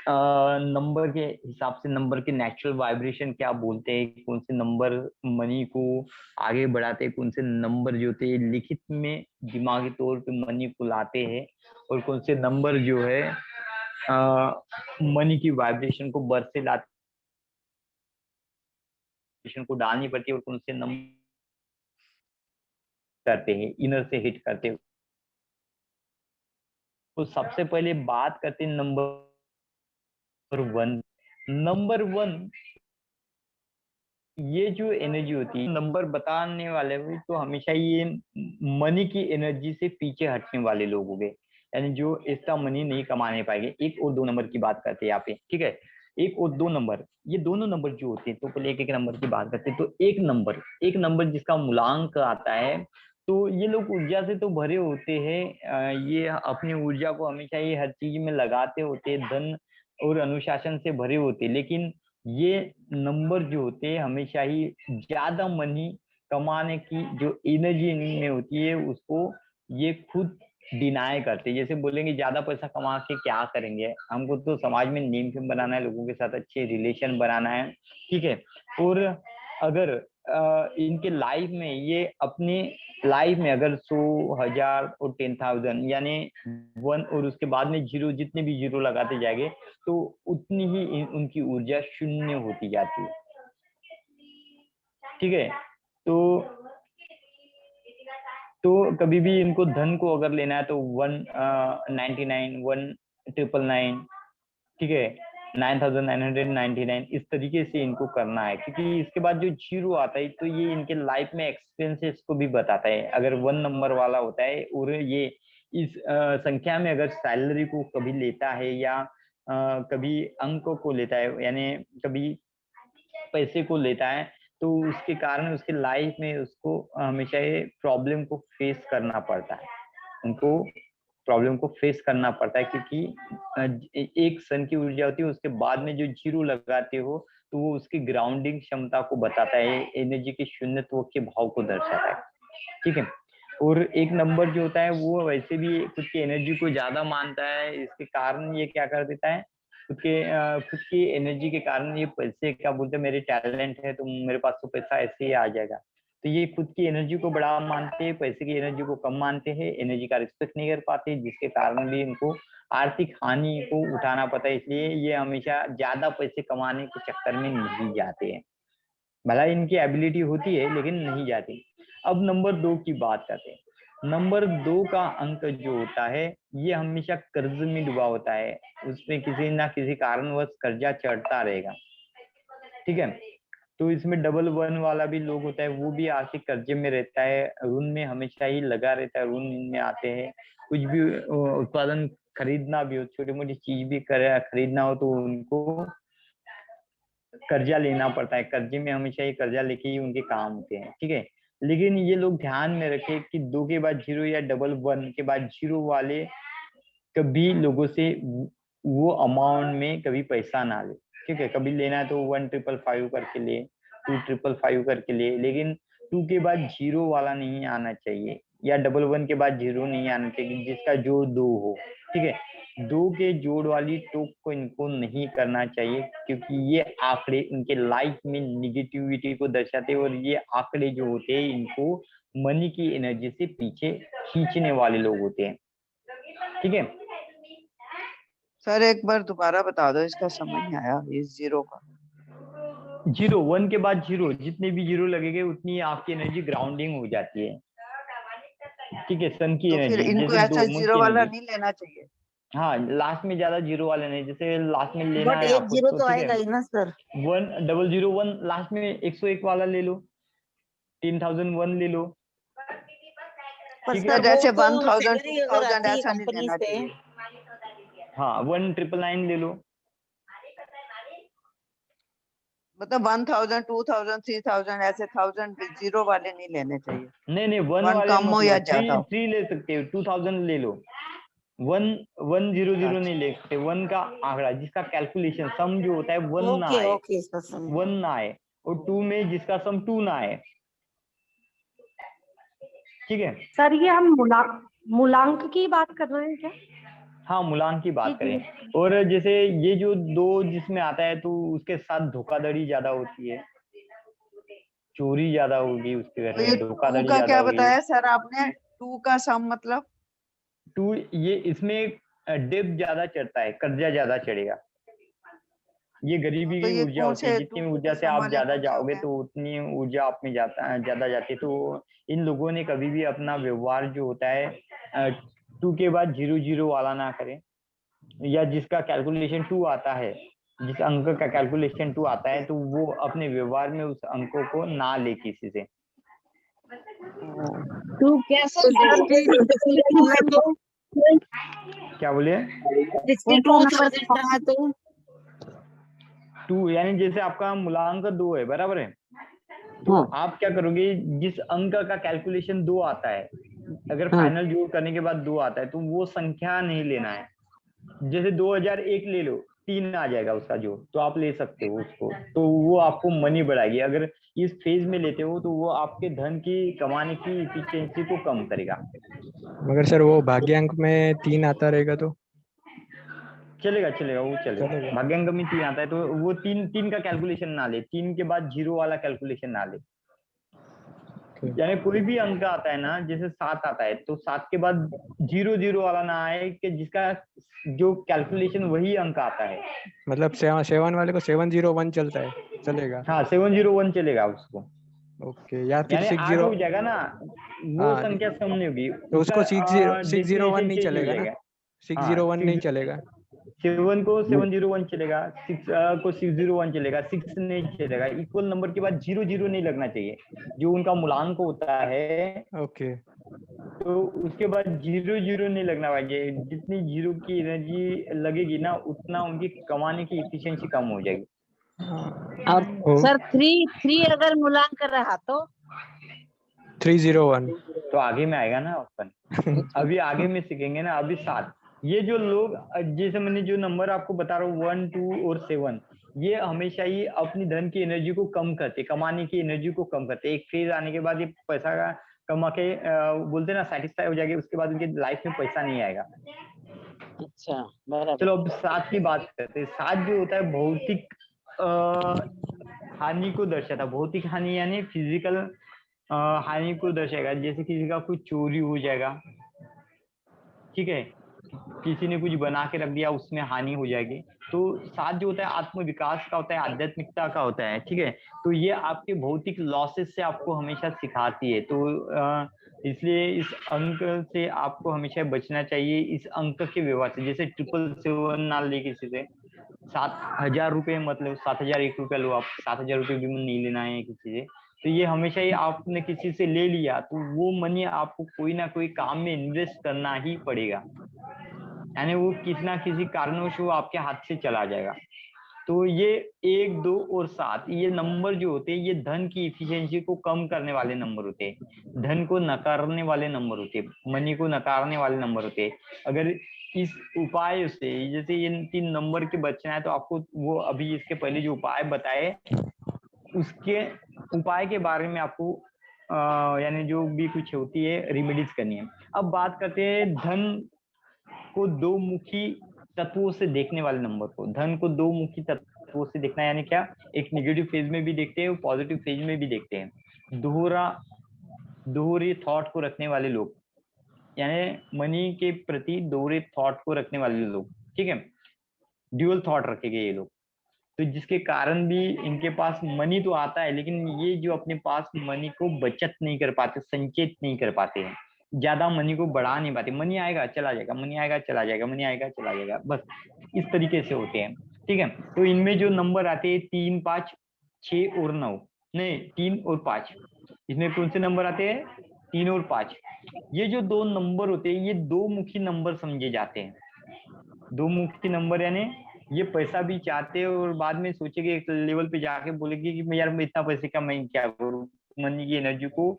नंबर के हिसाब से, नंबर के नेचुरल वाइब्रेशन क्या बोलते हैं, कौन से नंबर मनी को आगे बढ़ाते हैं, कौन से नंबर जो होते हैं लिखित में दिमागी तौर पे मनी को लाते हैं, और कौन से नंबर जो है मनी की वाइब्रेशन को बर्थ से लाते को डालनी पड़ती है, और कौन से नंबर करते हैं इनर से हिट करते हैं। तो सबसे पहले बात करते हैं नंबर 1। नंबर 1, ये जो एनर्जी होती है नंबर बताने वाले हुए, तो हमेशा ये मनी की एनर्जी से पीछे हटने वाले लोग हो गए, यानी जो इसका मनी नहीं कमाने पाएंगे। 1 और 2 नंबर की बात करते हैं यहाँ पे, ठीक है। 1 और 2 नंबर, ये दोनों नंबर जो होते हैं, तो पहले एक नंबर की बात करते हैं। तो एक नंबर जिसका मूलांक आता है, तो ये लोग ऊर्जा से तो भरे होते हैं, ये अपनी ऊर्जा को हमेशा ये हर चीज में लगाते होते हैं, धन और अनुशासन से भरे होते हैं। लेकिन ये नंबर जो होते हैं हमेशा ही ज्यादा मनी कमाने की जो एनर्जी इनमें होती है उसको ये खुद डिनाई करते हैं। जैसे बोलेंगे ज्यादा पैसा कमा के क्या करेंगे, हमको तो समाज में नेम फेम बनाना है, लोगों के साथ अच्छे रिलेशन बनाना है, ठीक है। और अगर इनके लाइफ में ये अपनी लाइफ में अगर 100, 1000 और 10,000 यानी 1 और उसके बाद में जीरो, जितने भी जीरो लगाते जाएंगे तो उतनी ही उनकी ऊर्जा शून्य होती जाती है, ठीक है। तो कभी भी इनको धन को अगर लेना है तो 199, 1999, ठीक है, 9999, इस तरीके से इनको करना है, क्योंकि इसके बाद जो जीरो आता है तो ये इनके लाइफ में एक्सपेंसेस को भी बताता है। अगर 1 नंबर वाला होता है और ये इस संख्या में अगर सैलरी को कभी लेता है या कभी अंक को लेता है, यानी कभी पैसे को लेता है, तो उसके कारण उसके लाइफ में उसको हमेशा ये प्रॉब्लम को फेस करना पड़ता है, उनको प्रॉब्लम को फेस करना पड़ता है, क्योंकि एक सन की ऊर्जा होती है, उसके बाद में जो जीरो लगाते हो तो वो उसकी ग्राउंडिंग क्षमता को बताता है, एनर्जी के शून्यत्व के भाव को दर्शाता है, ठीक है। और एक नंबर जो होता है वो वैसे भी खुद की एनर्जी को ज्यादा मानता है, इसके कारण ये क्या कर देता है, खुद की एनर्जी के कारण ये पैसे क्या बोलते हैं, मेरे टैलेंट है तो मेरे पास तो पैसा ऐसे ही आ जाएगा। तो ये खुद की एनर्जी को बड़ा मानते हैं, पैसे की एनर्जी को कम मानते हैं, एनर्जी का रिस्पेक्ट नहीं कर पाते, जिसके कारण भी इनको आर्थिक हानि को उठाना पड़ता है। इसलिए ये हमेशा ज्यादा पैसे कमाने के चक्कर में नहीं जाते हैं, भला इनकी एबिलिटी होती है लेकिन नहीं जाती। अब नंबर 2 की बात करते हैं। नंबर 2 का अंक जो होता है ये हमेशा कर्ज में डूबा होता है, उसमें किसी ना किसी कारणवश कर्जा चढ़ता रहेगा, ठीक है। तो इसमें डबल 1 वाला भी लोग होता है, वो भी आर्थिक कर्जे में रहता है, ऋण में हमेशा ही लगा रहता है, ऋण में आते हैं। कुछ भी उत्पादन खरीदना भी हो, छोटी मोटी चीज भी खरीदना हो तो उनको कर्जा लेना पड़ता है, कर्जे में हमेशा ये कर्जा लेके ही उनके काम होते हैं, ठीक है। लेकिन ये लोग ध्यान में रखे कि 2 के बाद जीरो या डबल 1 के बाद जीरो वाले कभी लोगों से वो अमाउंट में कभी पैसा ना ले, ठीक है। कभी लेना है तो 1555 करके ले, 2555 करके ले, लेकिन 2 के बाद 0 वाला नहीं आना चाहिए, या 11 के बाद 0 नहीं आना चाहिए, जिसका जोड़ 2 हो, ठीक है। 2 के जोड़ वाली टोक को इनको नहीं करना चाहिए, क्योंकि ये आंकड़े इनके लाइफ में निगेटिविटी को दर्शाते हैं, और ये आंकड़े जो होते हैं इनको मनी की एनर्जी से पीछे खींचने वाले लोग होते हैं, ठीक है। सर एक बार दोबारा बता दो, इसका समझ नहीं आया इस जीरो का। 0 1 के बाद 0, जितने भी 0 लगेंगे उतनी आपकी एनर्जी ग्राउंडिंग हो जाती है, ठीक है। सन की तो फिर एनर्जी इनको जैसे ऐसा मून जीरो की वाला एनर्जी, नहीं लेना चाहिए। हाँ लास्ट में ज्यादा 0 वाले नहीं, जैसे लास्ट में लेना बट है एक आपको जीरो तो ठीक आएगा है, ही ना सर। 1001 लास्ट में 101 वाला ले लो, 10,001 ले लो, पर ठीक है। सर जैसे वो तो 1000 सैलरी अगर 2000 आती है ऐसा नहीं कंपनी लेना से, चाहिए। हाँ 1999 ले लो, मतलब 1000 2000 3000 ऐसे 1000 जीरो वाले नहीं लेने चाहिए। नहीं 1 वन वाले कम मत हो लो, या 3 ज्यादा हो। 3 ले सकते हो, 2000 ले लो। 1 1 0 0 अच्छा नहीं ले सकते, 1 का आंकड़ा जिसका कैलकुलेशन सम जो होता है 1 ना ओके आए, ओके सर समझ 1 ना आए, और 2 में जिसका सम 2 ना आए, ठीक है। सर ये हम मूलांक की बात कर रहे हैं क्या? हाँ मूलांक की बात ठीक करें, है। और जैसे ये जो 2 जिसमें आता है तो उसके साथ धोखाधड़ी ज्यादा होती है, चोरी ज्यादा होगी उसके घर तो ये में, 2 धोखाधड़ी का ज्यादा क्या होगी। बताया सर आपने? 2 का सम मतलब 2 ये इसमें डेब्ट ज्यादा चढ़ता है, कर्जा ज्यादा चढ़ेगा, ये गरीबी तो की ये ऊर्जा कौन होती है, से जितनी 2 ऊर्जा के से सम आप वाले ज्यादा कौन से हो जाओगे गए? तो उतनी ऊर्जा आप में ज्यादा जाती है। तो इन लोगों ने कभी भी अपना व्यवहार जो होता है 2 के बाद 0 0 वाला ना करें, या जिसका कैलकुलेशन 2 आता है, जिस अंक का कैलकुलेशन 2 आता है, तो वो अपने व्यवहार में उस अंकों को ना ले किसी से। तू कैसे क्या बोलिए? 62 परसेंट है तो 2 यानी जैसे आपका मूलांक 2 है, बराबर है, तो आप क्या करोगे, जिस अंक का कैलकुलेशन 2 आता है, अगर फाइनल जोड़ करने के बाद 2 आता है तो वो संख्या नहीं लेना है। जैसे 2001 ले लो, 3 आ जाएगा उसका जोड़, तो आप ले सकते हो उसको, तो वो आपको मनी बढ़ाएगी। अगर इस फेज में लेते हो तो वो आपके धन की कमाने की इफिशियंसी को कम करेगा। मगर सर वो भाग्यांक में 3 आता रहेगा तो चलेगा वो चलेगा। भाग्यांक में 3 आता है तो वो 3 का कैलकुलेशन ना ले, 3 के बाद 0 वाला कैलकुलेशन ना ले। यानी कोई भी अंक आता है ना, जैसे 7 आता है तो 7 के बाद 0 0 वाला ना आए, कि जिसका जो कैलकुलेशन वही अंक आता है। मतलब 7 वाले को 701 चलता है, चलेगा? हाँ 701 चलेगा उसको। ओके, या फिर यानी 8 हो जाएगा ना, वो संख्या सम नहीं होगी, तो उसको 601 नहीं चेंज हो चलेगा ना? जाएगा। 601 नहीं चलेगा? 7 को 701 चलेगा, 6 को 601 चलेगा, 6 नहीं चलेगा। इक्वल नंबर के बाद 0 0 नहीं लगना चाहिए, जो उनका मूलांक होता है। ओके, तो उसके बाद 0 0 नहीं लगना चाहिए। जितनी 0 की एनर्जी लगेगी ना, उतना उनकी कमाने की इफिशियंसी कम हो जाएगी। और सर 3 अगर मूलांक कर रहा तो 301 तो आगे में आएगा ना अपन, अभी आगे में सीखेंगे ना। अभी 7, ये जो लोग, जैसे मैंने जो नंबर आपको बता रहा हूँ 1 2 और 7, ये हमेशा ही अपनी धन की एनर्जी को कम करते, कमाने की एनर्जी को कम करते। एक फेज आने के बाद ये पैसा का कमा के बोलते ना सेटिस्फाई हो जाएगी, उसके बाद उनकी लाइफ में पैसा नहीं आएगा। अच्छा बराबर। चलो अब 7 की बात करते हैं। 7 जो होता है भौतिक हानि को दर्शाता है। भौतिक हानि यानी फिजिकल हानि को दर्शाएगा, जैसे किसी का कुछ चोरी हो जाएगा, ठीक है, किसी ने कुछ बना के रख दिया उसमें हानि हो जाएगी। तो 7 जो होता है आत्मविकास का होता है, आध्यात्मिकता का होता है, ठीक है। तो ये आपके भौतिक लॉसेस से आपको हमेशा सिखाती है। तो इसलिए इस अंक से आपको हमेशा बचना चाहिए, इस अंक के व्यवहार से। जैसे 777 ना ले किसी से, 7,000 रुपये मतलब 7,001 रुपया लो आप, 7,000 रुपये भी नहीं लेना है किसी से। तो ये हमेशा ही आपने किसी से ले लिया तो वो मनी आपको कोई ना कोई काम में इन्वेस्ट करना ही पड़ेगा, यानी वो किसी ना किसी कारणवश वो आपके हाथ से चला जाएगा। तो ये 1 2 और 7 ये नंबर जो होते हैं, ये धन की इफिशियंसी को कम करने वाले नंबर होते हैं, धन को नकारने वाले नंबर होते हैं, मनी को नकारने वाले नंबर होते हैं। अगर इस उपाय से, जैसे ये 3 नंबर के बचना है तो आपको वो अभी इसके पहले जो उपाय बताए उसके उपाय के बारे में आपको यानी जो भी कुछ होती है रेमेडीज करनी है। अब बात करते हैं धन को दो मुखी तत्वों से देखने वाले नंबर को। धन को दो मुखी तत्वों से देखना यानी क्या, एक नेगेटिव फेज में भी देखते हैं, पॉजिटिव फेज में भी देखते हैं। दोहरे थॉट को रखने वाले लोग, यानी मनी के प्रति दोहरे थॉट को रखने वाले लोग, ठीक है, ड्यूअल थॉट रखेंगे ये लोग, तो जिसके कारण भी इनके पास मनी तो आता है लेकिन ये जो अपने पास मनी को बचत नहीं कर पाते, संचित नहीं कर पाते हैं, ज्यादा मनी को बढ़ा नहीं पाते। मनी आएगा चला जाएगा, मनी आएगा चला जाएगा, मनी आएगा चला जाएगा, बस इस तरीके से होते हैं, ठीक है। तो इनमें जो नंबर आते हैं 3, 5, 6 और 9, नहीं 3 और 5, इसमें कौन से नंबर आते हैं? 3 और 5। ये जो दो नंबर होते हैं ये दो मुखी नंबर समझे जाते हैं। दो मुखी नंबर यानी ये पैसा भी चाहते हैं और बाद में सोचेंगे एक लेवल पे जाके बोलेंगे कि मैं यार मैं इतना पैसे का मैं क्या करूँ, मनी की एनर्जी को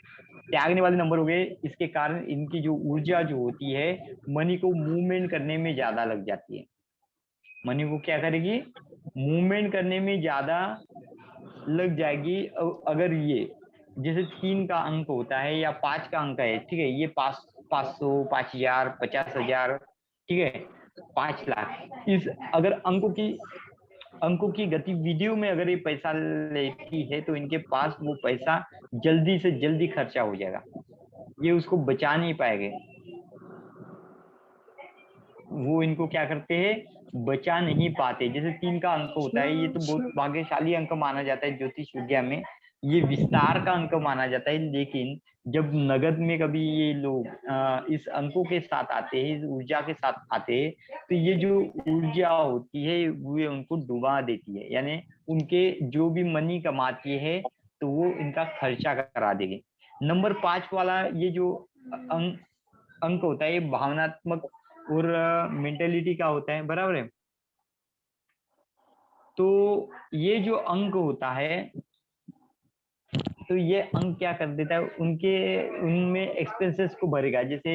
त्यागने वाले नंबर हो गए। इसके कारण इनकी जो ऊर्जा जो होती है मनी को मूवमेंट करने में ज्यादा लग जाती है। मनी को क्या करेगी? मूवमेंट करने में ज्यादा लग जाएगी। अगर ये जैसे 3 का अंक होता है या 5 का अंक है, ठीक है, ये 500, 5000, 50,000, ठीक है, 5 लाख, इस अगर अंकों की गतिविधियों में अगर ये पैसा लेती है तो इनके पास वो पैसा जल्दी से जल्दी खर्चा हो जाएगा, ये उसको बचा नहीं पाएंगे। वो इनको क्या करते हैं? बचा नहीं पाते। जैसे 3 का अंक होता है, ये तो बहुत भाग्यशाली अंक माना जाता है ज्योतिष विद्या में, ये विस्तार का अंक माना जाता है। लेकिन जब नगद में कभी ये लोग इस अंकों के साथ आते हैं, इस ऊर्जा के साथ आते हैं, तो ये जो ऊर्जा होती है वो उनको डुबा देती है, यानी उनके जो भी मनी कमाती है तो वो इनका खर्चा करा देगी। नंबर 5 वाला ये जो अंक होता है, ये भावनात्मक और मेंटेलिटी का होता है, बराबर है। तो ये जो अंक होता है, तो ये अंक क्या कर देता है, उनमें एक्सपेंसेस को भरेगा। जैसे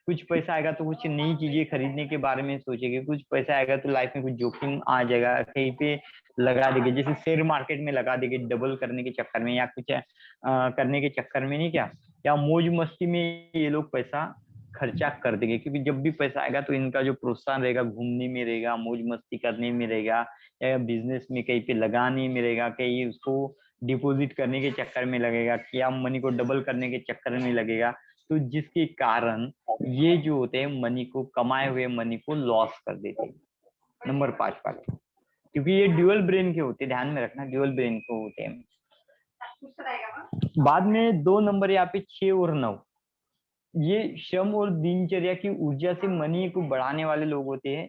कुछ पैसा आएगा तो कुछ नई चीजें खरीदने के बारे में सोचेंगे, कुछ पैसा आएगा तो लाइफ में कुछ जोखिम आ जाएगा, कहीं पे लगा देंगे, जैसे शेयर मार्केट में लगा देंगे डबल करने के चक्कर में, या कुछ करने के चक्कर में, नहीं क्या, या मौज मस्ती में ये लोग पैसा खर्चा कर देंगे। क्योंकि जब भी पैसा आएगा तो इनका जो प्रोत्साहन रहेगा घूमने में रहेगा, मौज मस्ती करने में रहेगा, या बिजनेस में कहीं पे लगाने में रहेगा, कहीं उसको डिपॉजिट करने के चक्कर में लगेगा, या मनी को डबल करने के चक्कर में लगेगा। तो जिसके कारण ये जो होते हैं मनी को, कमाए हुए मनी को लॉस कर देते हैं नंबर 5 वाले, क्योंकि ये ड्यूअल ब्रेन के होते हैं, ध्यान में रखना, ड्यूअल ब्रेन के होते हैं। बाद में 2 नंबर यहाँ पे 6 और 9, ये श्रम और दिनचर्या की ऊर्जा से मनी को बढ़ाने वाले लोग होते हैं।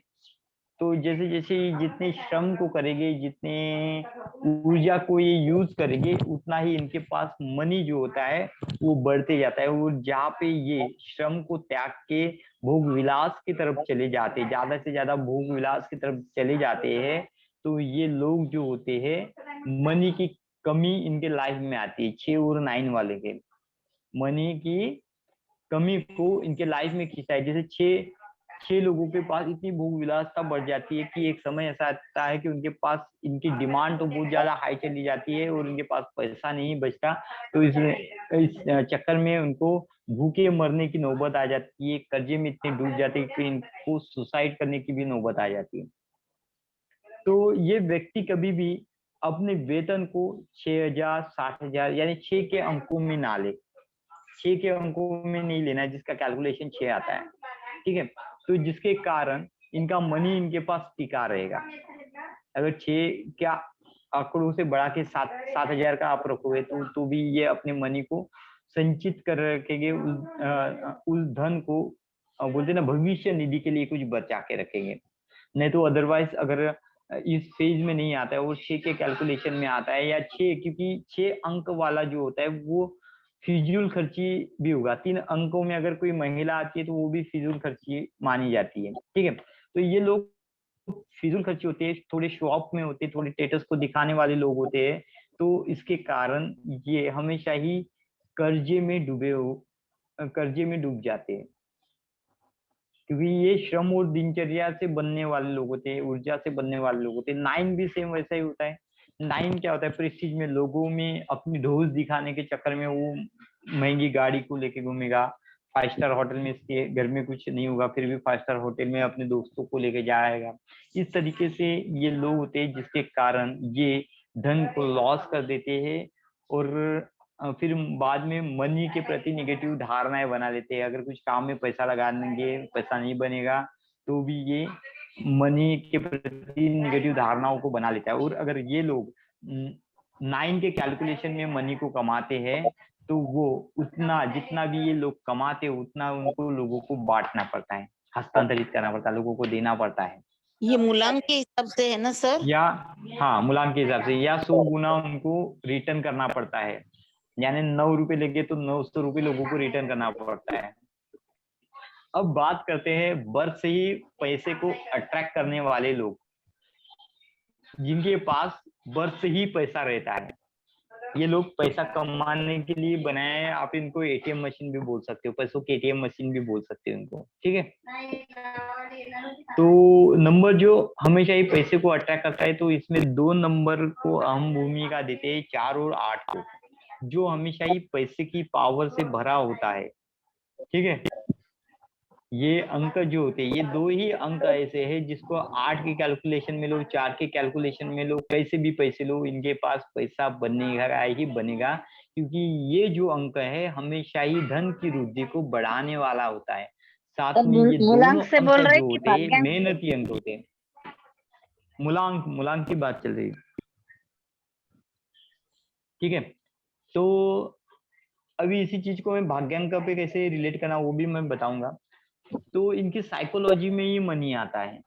तो जैसे जैसे जितने श्रम को करेंगे, जितने ऊर्जा को ये यूज करेंगे, उतना ही इनके पास मनी जो होता है वो बढ़ते जाता है। और जहाँ पे ये श्रम को त्याग के भोग विलास की तरफ चले जाते हैं, ज्यादा से ज्यादा भोग विलास की तरफ चले जाते हैं, तो ये लोग जो होते हैं मनी की कमी इनके लाइफ में आती है। 6 और 9 वाले के मनी की कमी को इनके लाइफ में खींचता है। जैसे 6 लोगों के पास इतनी भोग विलासता बढ़ जाती है कि एक समय ऐसा आता है कि उनके पास इनकी डिमांड तो बहुत ज्यादा हाई चली जाती है और उनके पास पैसा नहीं बचता। तो इस चक्कर में उनको भूखे मरने की नौबत आ जाती है, कर्जे में इतने डूब जाते हैं कि इनको सुसाइड करने की भी नौबत आ जाती है। तो ये व्यक्ति कभी भी अपने वेतन को 6,000, 60,000 यानी 6 के अंकों में ना ले, 6 के अंकों में नहीं लेना है, जिसका कैलकुलेशन 6 आता है, ठीक है। तो जिसके कारण इनका मनी इनके पास टिका रहेगा। अगर 6 क्या आंकड़ों से बढ़ा के 7,000 का आप रखोगे तो भी ये अपने मनी को संचित कर रखेंगे, उस धन को बोलते ना भविष्य निधि के लिए कुछ बचा के रखेंगे। नहीं तो अदरवाइज अगर इस फेज में नहीं आता है और 6 के कैलकुलेशन में आता है, या 6, क्योंकि 6 अंक वाला जो होता है वो फिजूल खर्ची भी होगा। 3 अंकों में अगर कोई महिला आती है तो वो भी फिजूल खर्ची मानी जाती है, ठीक है। तो ये लोग फिजूल खर्ची होते हैं, थोड़े शो ऑफ में होते हैं, थोड़े स्टेटस को दिखाने वाले लोग होते हैं। तो इसके कारण ये हमेशा ही कर्जे में डूब जाते हैं। क्योंकि ये श्रम और दिनचर्या से बनने वाले लोग होते हैं, ऊर्जा से बनने वाले लोग होते हैं। 9 भी सेम वैसा ही होता है। 9 क्या होता है, प्रेस्टीज में लोगों में अपनी ढोस दिखाने के चक्कर में वो महंगी गाड़ी को लेके घूमेगा, 5 स्टार होटल में, इसके घर में कुछ नहीं होगा फिर भी 5 स्टार होटल में अपने दोस्तों को लेके जाएगा। इस तरीके से ये लोग होते हैं जिसके कारण ये धन को लॉस कर देते हैं और फिर बाद में मनी के प्रति नेगेटिव धारणाएं बना लेते हैं। अगर कुछ काम में पैसा लगा देंगे, पैसा नहीं बनेगा, तो भी ये मनी के प्रति नेगेटिव धारणाओं को बना लेता है। और अगर ये लोग 9 के कैलकुलेशन में मनी को कमाते हैं तो वो उतना, जितना भी ये लोग कमाते हैं उतना उनको लोगों को बांटना पड़ता है, हस्तांतरित करना पड़ता है, लोगों को देना पड़ता है। ये मूलांक के हिसाब से है ना सर? या हाँ, मूलांक के हिसाब से, या 100 गुना उनको रिटर्न करना पड़ता है। यानी 9 रुपए लगे तो 900 रुपए लोगों को रिटर्न करना पड़ता है। अब बात करते हैं बर्थ से ही पैसे को अट्रैक्ट करने वाले लोग, जिनके पास बर्थ से ही पैसा रहता है। ये लोग पैसा कमाने के लिए बनाए हैं। आप इनको एटीएम मशीन भी बोल सकते हो, पैसों की एटीएम मशीन भी बोल सकते हो इनको, ठीक है। तो नंबर जो हमेशा ही पैसे को अट्रैक्ट करता है, तो इसमें 2 नंबर को अहम भूमिका देते हैं, 4 और 8 को, जो हमेशा ही पैसे की पावर से भरा होता है, ठीक है। ये अंक जो होते हैं, ये 2 ही अंक ऐसे हैं जिसको 8 के कैलकुलेशन में लो, 4 के कैलकुलेशन में लो, कैसे भी पैसे लो, इनके पास पैसा बनेगा ही बनेगा। क्योंकि ये जो अंक है हमेशा ही धन की वृद्धि को बढ़ाने वाला होता है। साथ में ये मूलांक दोनों से बोल अंक रहे जो कि होते हैं भाग्यांक? मेहनती अंक होते हैं। मूलांक की बात चल रही है, ठीक है। तो अभी इसी चीज को मैं भाग्यांक पे कैसे रिलेट करना वो भी मैं बताऊंगा। तो इनकी साइकोलॉजी में ही मनी आता है,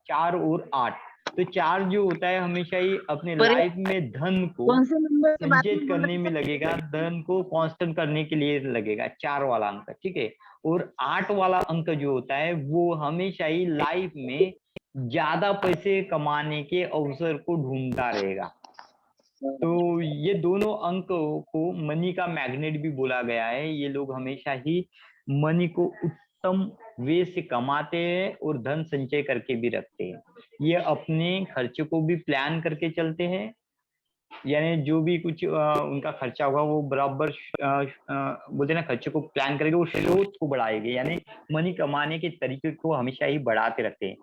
4 और 8। तो 4 जो होता है हमेशा ही अपने लाइफ में धन को कौन से नंबर की बात संचित करने में लगेगा, धन को कांस्टेंट करने के लिए लगेगा, 4 वाला अंक, ठीक है। और 8 वाला अंक जो होता है वो हमेशा ही लाइफ में ज्यादा पैसे कमाने के अवसर को ढूंढता रहेगा। तो ये दोनों अंक को मनी का मैग्नेट भी बोला गया है। ये लोग हमेशा ही मनी को उत्तम वे से कमाते हैं और धन संचय करके भी रखते हैं। ये अपने खर्चे को भी प्लान करके चलते हैं, यानी जो भी कुछ उनका खर्चा होगा वो बराबर बोलते ना, खर्चे को प्लान करके वो स्रोत को बढ़ाएंगे, यानी मनी कमाने के तरीके को हमेशा ही बढ़ाते रखते हैं।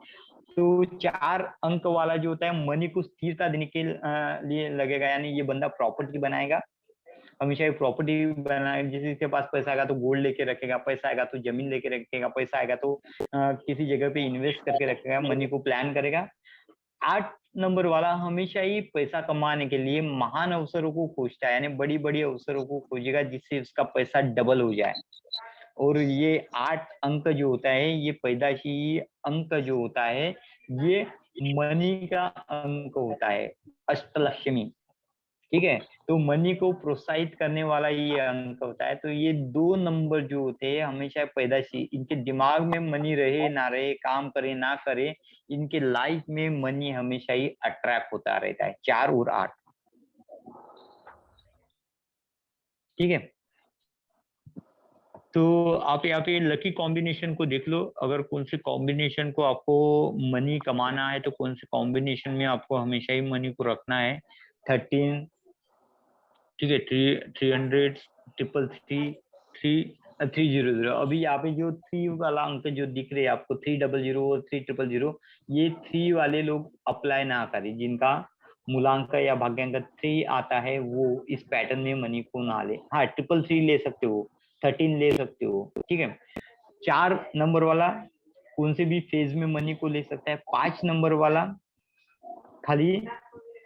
तो 4 अंक वाला जो होता है मनी को स्थिरता देने के लिए लगेगा, यानी ये बंदा प्रॉपर्टी बनाएगा, हमेशा ये प्रॉपर्टी बनाए। जिसके पास पैसा आएगा तो गोल्ड लेके रखेगा, पैसा आएगा तो जमीन लेके रखेगा, पैसा आएगा तो किसी जगह पे इन्वेस्ट करके रखेगा, मनी को प्लान करेगा। 8 नंबर वाला हमेशा ही पैसा कमाने के लिए महान अवसरों को खोजता है, यानी बड़ी बड़ी अवसरों को खोजेगा जिससे उसका पैसा डबल हो जाए। और ये 8 अंक जो होता है, ये पैदाशी अंक जो होता है, ये मनी का अंक होता है, अष्टलक्ष्मी, ठीक है। तो मनी को प्रोत्साहित करने वाला ये अंक होता है। तो ये 2 नंबर जो होते हैं हमेशा पैदाशी, इनके दिमाग में मनी रहे ना रहे, काम करे ना करे, इनके लाइफ में मनी हमेशा ही अट्रैक्ट होता रहता है, 4 और 8, ठीक है। तो आप यहाँ पे लकी कॉम्बिनेशन को देख लो, अगर कौन से कॉम्बिनेशन को आपको मनी कमाना है तो कौन से कॉम्बिनेशन में आपको हमेशा ही मनी को रखना है। 13, ठीक है, 300, 333, 300। अभी यहाँ पे जो 3 वाला अंक जो दिख रहे हैं आपको, 300 और 3000, ये 3 वाले लोग अप्लाई ना करें। जिनका मूलांक या भाग्यांक 3 आता है वो इस पैटर्न में मनी को ना ले। हाँ, 333 ले सकते हो, 13 ले सकते हो, ठीक है। 4 नंबर वाला कौन से भी फेज में मनी को ले सकता है। 5 नंबर वाला खाली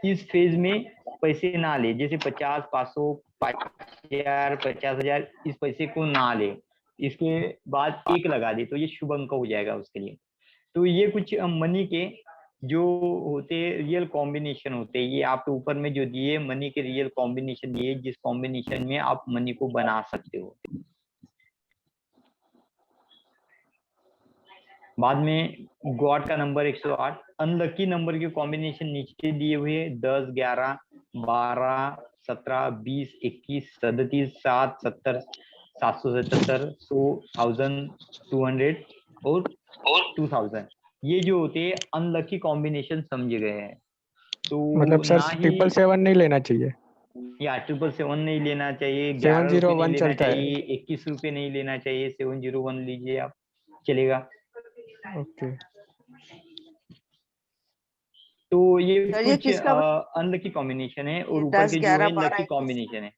इस फेज में पैसे ना ले, जैसे 50, 500, 5000, 50,000, इस पैसे को ना ले, इसके बाद 1 लगा दे तो ये शुभ अंक हो जाएगा उसके लिए। तो ये कुछ मनी के जो होते रियल कॉम्बिनेशन होते हैं, ये आप ऊपर में जो दिए मनी के रियल कॉम्बिनेशन दिए, जिस कॉम्बिनेशन में आप मनी को बना सकते हो। बाद में गॉड का नंबर 108। अनलकी नंबर के कॉम्बिनेशन नीचे दिए हुए 10, 11, 12, 17, 20, 21, 37, 7, 70, 777, 100, 1200 और 2000, ये जो होते हैं अनलकी कॉम्बिनेशन समझे गए हैं। तो मतलब सर ना ही 777 नहीं लेना चाहिए, या 777 नहीं लेना चाहिए, 11 रुपए नहीं 701 लेना चलता है। चाहिए, 21 रुपए नहीं लेना चाहिए, 701 लीजिए आप, चलेगा। ओके तो ये सर ये कुछ किसका अनलकी कॉम्बिनेशन है, और ये ऊपर 10, के जो 11, है 12, लकी 21? कॉम्बिनेशन है।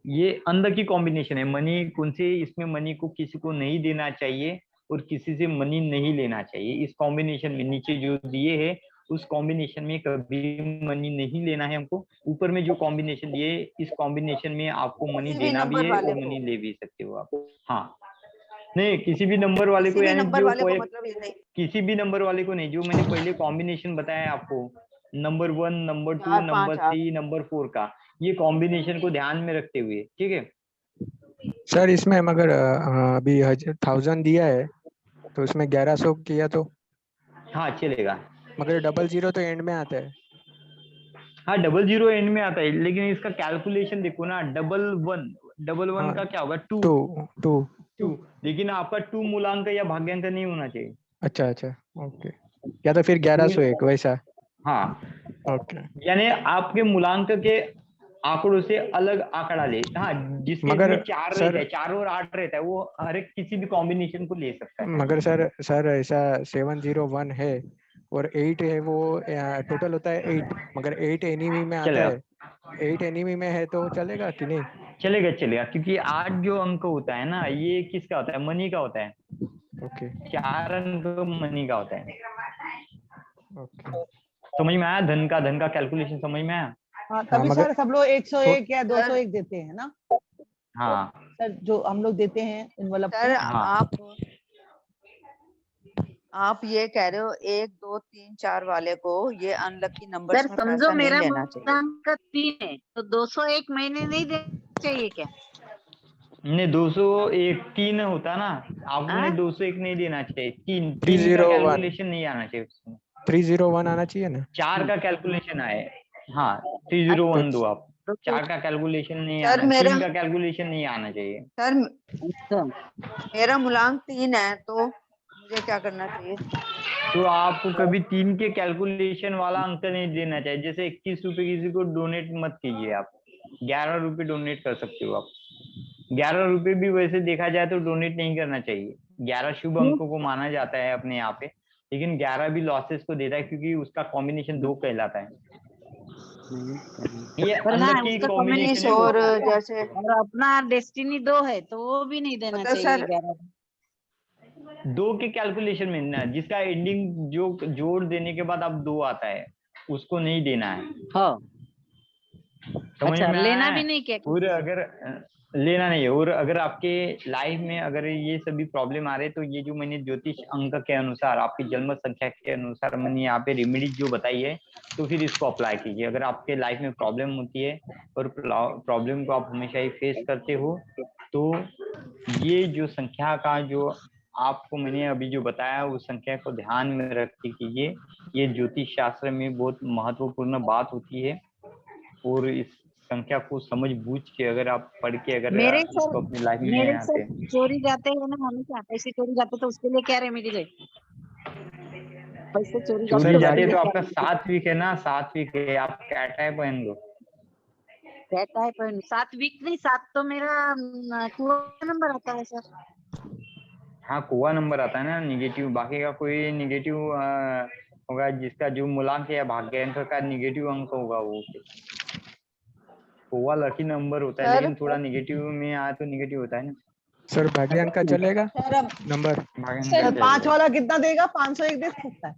ये अनलकी कॉम्बिनेशन है, मनी कौन से इसमें मनी को किसी को नहीं देना चाहिए और किसी से मनी नहीं लेना चाहिए। इस कॉम्बिनेशन में नीचे जो दिए है उस कॉम्बिनेशन में कभी मनी नहीं लेना है हमको। ऊपर में जो कॉम्बिनेशन दिए, इस कॉम्बिनेशन में आपको मनी किसी भी देना भी नंबर है वाले और को, मनी ले भी सकते हो आप। हाँ, नहीं किसी भी नंबर वाले किसी को, भी यानी नंबर जो वाले को, कोई मतलब ये नहीं। किसी भी नंबर वाले को नहीं, जो मैंने पहले कॉम्बिनेशन बताया आपको, नंबर 1, नंबर 2, 4, नंबर 5, 8। 3, नंबर 4 का, ये कॉम्बिनेशन को ध्यान में रखते हुए, ठीक है। सर इसमें मगर अभी 1000 दिया है तो इसमें 1100 किया तो, हाँ चलेगा। मगर 00 तो एंड में आता है। हाँ 00 एंड में आता है, लेकिन इसका कैलकुलेशन देखो ना, 11 हाँ का क्या होगा, 2 टू 2, लेकिन आपका 2 मूलांक या भाग्यांक नहीं होना चाहिए। अच्छा अच्छा ओके, या तो फिर 1101 वैसा। हाँ, ओके यानी आपके मूलांक के आंकड़ों से अलग आंकड़ा ले। हाँ, जिसके मगर इसमें 4 रहता सर है, 4 और 8 रहता है, वो हर एक किसी भी कॉम्बिनेशन को ले सकता है। मगर सर ऐसा 701 है और 8 है, वो टोटल होता है 8, मगर 8 एनिमी में आता चलेगा है, 8 एनिमी में है तो चलेगा कि नहीं? चलेगा चलेगा, क्योंकि 8 जो अंक होता है ना, ये किसका होता है, मनी का होता है। ओके 4 अंक मनी का होता है। ओके समझ में आया? धन का कैलकुलेशन समझ में आया? हाँ, हाँ तभी मगर सर सब लोग 101 या 201 देते हैं ना हाँ सर, जो हम लोग देते हैं इनवलप सर को। हाँ आप ये कह रहे हो 1, 2, 3, 4 वाले को ये अनलकी सर नंबर्स में समझो पैसा नहीं मेरा लेना चाहिए। मूलांक 3 है तो 201 महीने नहीं देना चाहिए क्या? नहीं, 201 3 होता ना, आपने हाँ? 201 नहीं देना चाहिए, 3 का 301 कैलकुलेशन नहीं आना चाहिए उसमें। 301 आना चाहिए ना। 4 का कैलकुलेशन आए। हाँ, तो 301 दो आप, तो 4 का कैलकुलेशन नहीं सर आना, मेरा 3 का कैलकुलेशन नहीं आना चाहिए। सर अच्छा, मेरा मूलांक 3 है तो मुझे क्या करना चाहिए? तो आपको कभी 3 के कैलकुलेशन वाला अंक नहीं देना चाहिए। जैसे 21 रुपए किसी को डोनेट मत कीजिए आप, 11 रुपए डोनेट कर सकते हो आप। 11 रुपए भी वैसे देखा जाए तो डोनेट नहीं करना चाहिए। 11 शुभ अंकों को माना जाता है अपने यहाँ पे, लेकिन 11 भी लॉसेस को देता है, क्योंकि उसका कॉम्बिनेशन 2 कहलाता है। ये पर हाँ अनलकी उसका कॉम्बिनेशन उन्नीस है वो। और जैसे और अपना डेस्टिनी 2 है तो वो भी नहीं देना मतलब चाहिए सर 11। 2 के कैलकुलेशन में ना, जिसका एंडिंग जो जोड़ देने के बाद अब 2 आता है, उसको नहीं देना है। हाँ समझ अच्छा, में लेना आया भी है? नहीं क्या? और अगर लेना नहीं है, और अगर आपके लाइफ में अगर ये सभी प्रॉब्लम आ रहे हैं, तो ये जो मैंने ज्योतिष अंक के अनुसार, आपकी जन्म संख्या के अनुसार मैंने यहाँ पे रेमेडीज जो बताई है, तो फिर इसको अप्लाई कीजिए। अगर आपके लाइफ में प्रॉब्लम होती है और प्रॉब्लम को आप हमेशा ही फेस करते हो, तो ये जो संख्या का जो आपको मैंने अभी जो बताया, उस संख्या को ध्यान में रख के कीजिए। ये ज्योतिष शास्त्र में बहुत महत्वपूर्ण बात होती है, और इस संख्या को समझ बूझ के अगर आप पढ़ के अगर मेरे इसको अपनी लाइफ में मेरे आते सर हैं। चोरी जाते हैं ना हमेशा, पैसे चोरी जाते तो उसके लिए क्या रेमेडी है? पैसे चोरी जाते चोरी तो जाती उसके है लिए तो क्या आपका रेमेडी? 7 वीक है ना, 7 वीक है, आप कैट है पहन लो। कहता है पर 7 वीक नहीं, 7 तो मेरा कुआ नंबर आता है सर। हाँ, कुआ नंबर आता है ना निगेटिव, बाकी का कोई निगेटिव होगा, जिसका जो मूलांक या भाग्यांक का निगेटिव अंक होगा वो। कुआ लकी नंबर होता है, सर लेकिन थोड़ा निगेटिव में आया तो निगेटिव होता है ना। सर भाग्यांक का चलेगा सर अब नंबर? भाग्यांक सर का 5 चलेगा। वाला कितना देगा? 501 दे सकता है?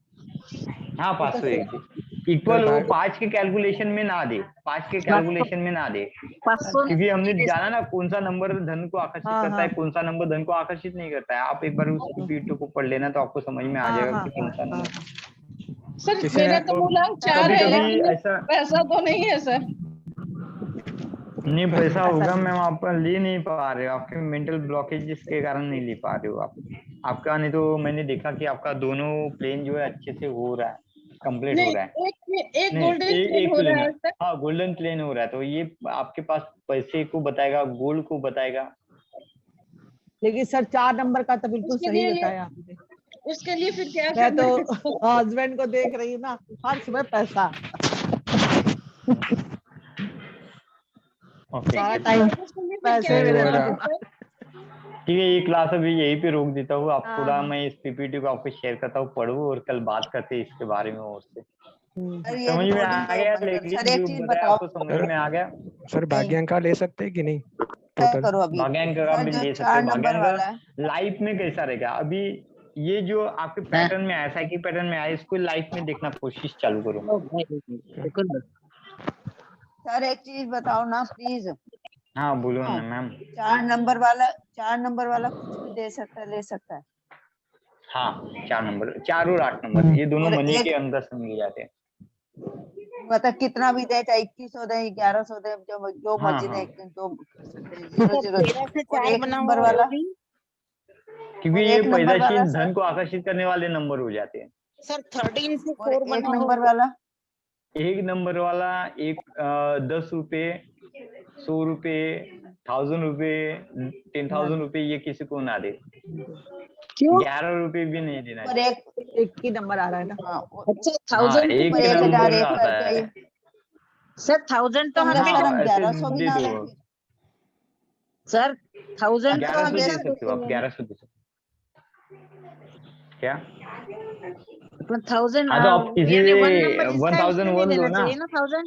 हाँ, वो तो 501 इक्वल सर हो, भाग 5 के कैलकुलेशन में ना दे, 5 के कैलकुलेशन में ना दे, 500 क्योंकि हमने जाना ना कौन सा नंबर धन को आकर्षित हाँ करता है, हाँ कौन सा नंबर धन को आकर्षित नहीं करता है। आप एक बार उस पीठ को पढ़ लेना तो आपको समझ में आ हाँ जाएगा हाँ कि हाँ कौन सा हाँ नंबर। सर किसी मेरा ने तो मूलांक 4 कभी है, कभी लेकिन ऐसा पैसा तो नहीं है सर। नहीं, पैसा होगा मैम, आप ले नहीं पा रहे हो, आपके मेंटल ब्लॉकेज के कारण नहीं ले पा रहे हो आप। आपका नहीं तो मैंने देखा कि आपका दोनों प्लेन जो है अच्छे से हो रहा है, कंप्लीट हो नहीं, रहा है। एक नहीं, गोल्डन प्लेन एक हो प्लेन रहा है, है सर। हाँ गोल्डन प्लेन हो रहा है, तो ये आपके पास पैसे को बताएगा, गोल्ड को बताएगा। लेकिन सर 4 नंबर का तो बिल्कुल उसके सही लिए ये बताया आपने। उसके लिए फिर क्या मैं करना है? तो हस्बैंड को देख रही हूँ ना, हर सुबह पैसा, ओके सारा ठीक टाइम उसके लिए फिर पैसे क्या में करना रहता है है। सर? है, ये क्लास अभी यहीं पे रोक देता हूँ। आप हाँ, पूरा हाँ। मैं इस पीपीटी को आपको शेयर करता हूँ, पढ़ो और कल बात करते हैं इसके बारे में और से। सर ये समझ में रिकॉर्डिंग आ गया? बंद कर। लेकिन सर एक जो चीज बताया बताओ, आपको समझ में आ गया? सर भाग्यांक का ले सकते हैं कि नहीं क्या टोटल? करो अभी? भाग्यांक का सर भी जो ले सकते 4 हो। नंबर वाला है, भाग्यांक लाइफ में कैसा रहेगा? अभी ये जो आपके पैटर्न में आया, साइकिल पैटर्न में आया, इसको लाइफ में देखना कोशिश चालू करो। सर एक चीज बताओ ना प्लीज। हाँ बोलो ना मैम। 4 नंबर वाला कुछ भी दे सकता है, ले सकता है। हाँ 4 नंबर, 4 और 8 नंबर ये दोनों और मनी एक के अंदर से मिल जाते हैं। मतलब कितना भी दे, चाहे 2100 दे, 1100 दे, जो हाँ मर्जी हाँ, दे, जो कर सकते हैं। 0 सर 0 13 से और 4 एक बना नंबर हुआ वाला, वो भी। क्योंकि और ये एक नंबर पैदाशी वाला धन सर, को आकर्षित करने वाले नंबर हो जाते हैं। सर 13 से और 4 एक बना नंबर हो। वाला, एक नंबर वाला एक 10 रुपए, 100 रुपए, 1000 रुपए, 10,000 रुपए, ये किसी को ना दे। क्यों? 11 रुपए भी नहीं देना और चाहिए। एक ही नंबर आ रहा है ना। हाँ, अच्छा हाँ 1000 एक ऊपर ही 1000 नंबर एक आता करके है। सर 1000 तो होंगे हाँ सर, हम ऐसे 1100 भी दे ना दो। लें फिर। सर 1000 तो 1100 दे हमेशा सकते हो आप, 1100 दे सकते हो। क्या? अपन 1000 हाँ तो आप किसी यानी से 1 नंबर जिसका है उसमें नहीं 1001 लो देना ना। चाहिए ना 1000।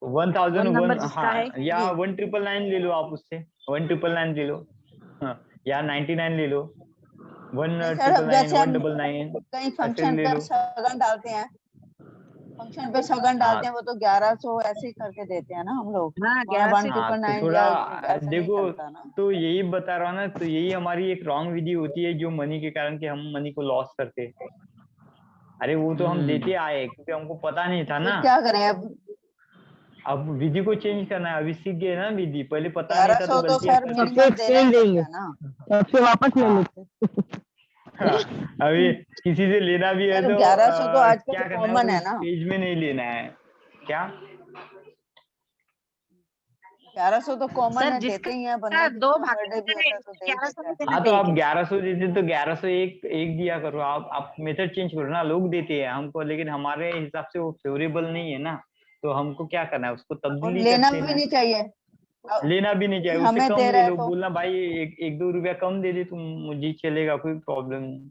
1001 नंबर जिसका हाँ, है या जी। 1999 ले लो आप उससे, 1999 ले लो। हाँ, या 99 ले लो, नहीं सर, अब 1999, जैसे हम 199 कहीं ऐसे फंक्शन ले पे लो। सगन डालते हैं, फंक्शन पे सगन डालते हैं, हाँ वो तो 1100 ऐसे ही करके देते हैं ना हम लोग। हाँ वहाँ 11 से 1 हाँ, तो 999 या थोड़ा ऐसे नहीं देखो, चलता ना। तो यही बता रहा हूँ ना, तो यही हमारी एक रॉन्ग विधि होती है जो मनी के कारण कि हम मनी को लॉस करते हैं। अरे वो तो हम देते आए क्योंकि हमको पता नहीं था फिर ना। क्या करें अब? विधि को चेंज करना है, अभी सीख गए ना विधि, पहले पता नहीं था तो 1100 तो गलतियां सर करते थे। मिनिमम देना ही पड़ता है ना। सबसे वापस ले हाँ, लेते। अभी किसी से लेना भी है सर तो 1100 तो आजकल क्या करना है, कॉमन है उस ना। पेज में नहीं लेना है। क्या? 1100 तो कॉमन सर है, जिसका देते ही हैं, बंदा 2 किसी का भाग बर्थडे भी होता है तो दे ही 1100 देता भी है। देना हाँ तो चाहिए आप क्या? 1100 देते तो 1100 एक दिया करो। आप मेथड चेंज करो ना। लोग देते हैं हमको, लेकिन हमारे हिसाब से वो फेवरेबल नहीं है ना, तो हमको क्या करना है, उसको और तब्दीली कर लेना भी देना है। नहीं चाहिए। लेना भी नहीं चाहिए, उससे हमें कम दे रहा ले है लो। तो बोलना भाई एक 2 रुपया कम दे दे तुम, मुझे चलेगा, कोई प्रॉब्लम नहीं।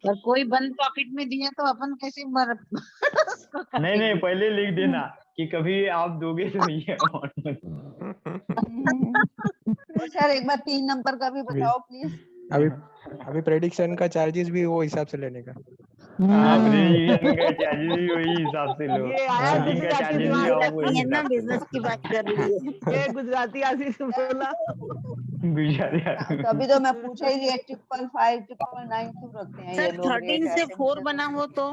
और कोई बंद पॉकेट में दिया तो अपन कैसे उसको नहीं नहीं, काटेंगे? पहले लिख देना कि कभी आप दोगे तो ये amount मत। सर एक बार 3 नंबर का भी बताओ प्लीज। अभी अभी प्रेडिक्शन का चार्जेस भी वो हिसाब से लेने का। हाँ, प्रेडिक्शन का चार्जेस भी वही हिसाब से लो, ये आया हाँ। बिल्डिंग का गुजराती चार्जेस भी दिमाग आप में। वही है ना हिसाब से बिजनेस की बात कर रही है। ये गुजराती आशीष बोला। गुजराती। तभी तो मैं पूछा ही, ये 555 999 क्यों रखते हैं ये सर लोग रेट 13 से ऐसे? 4 मुझे बना हो तो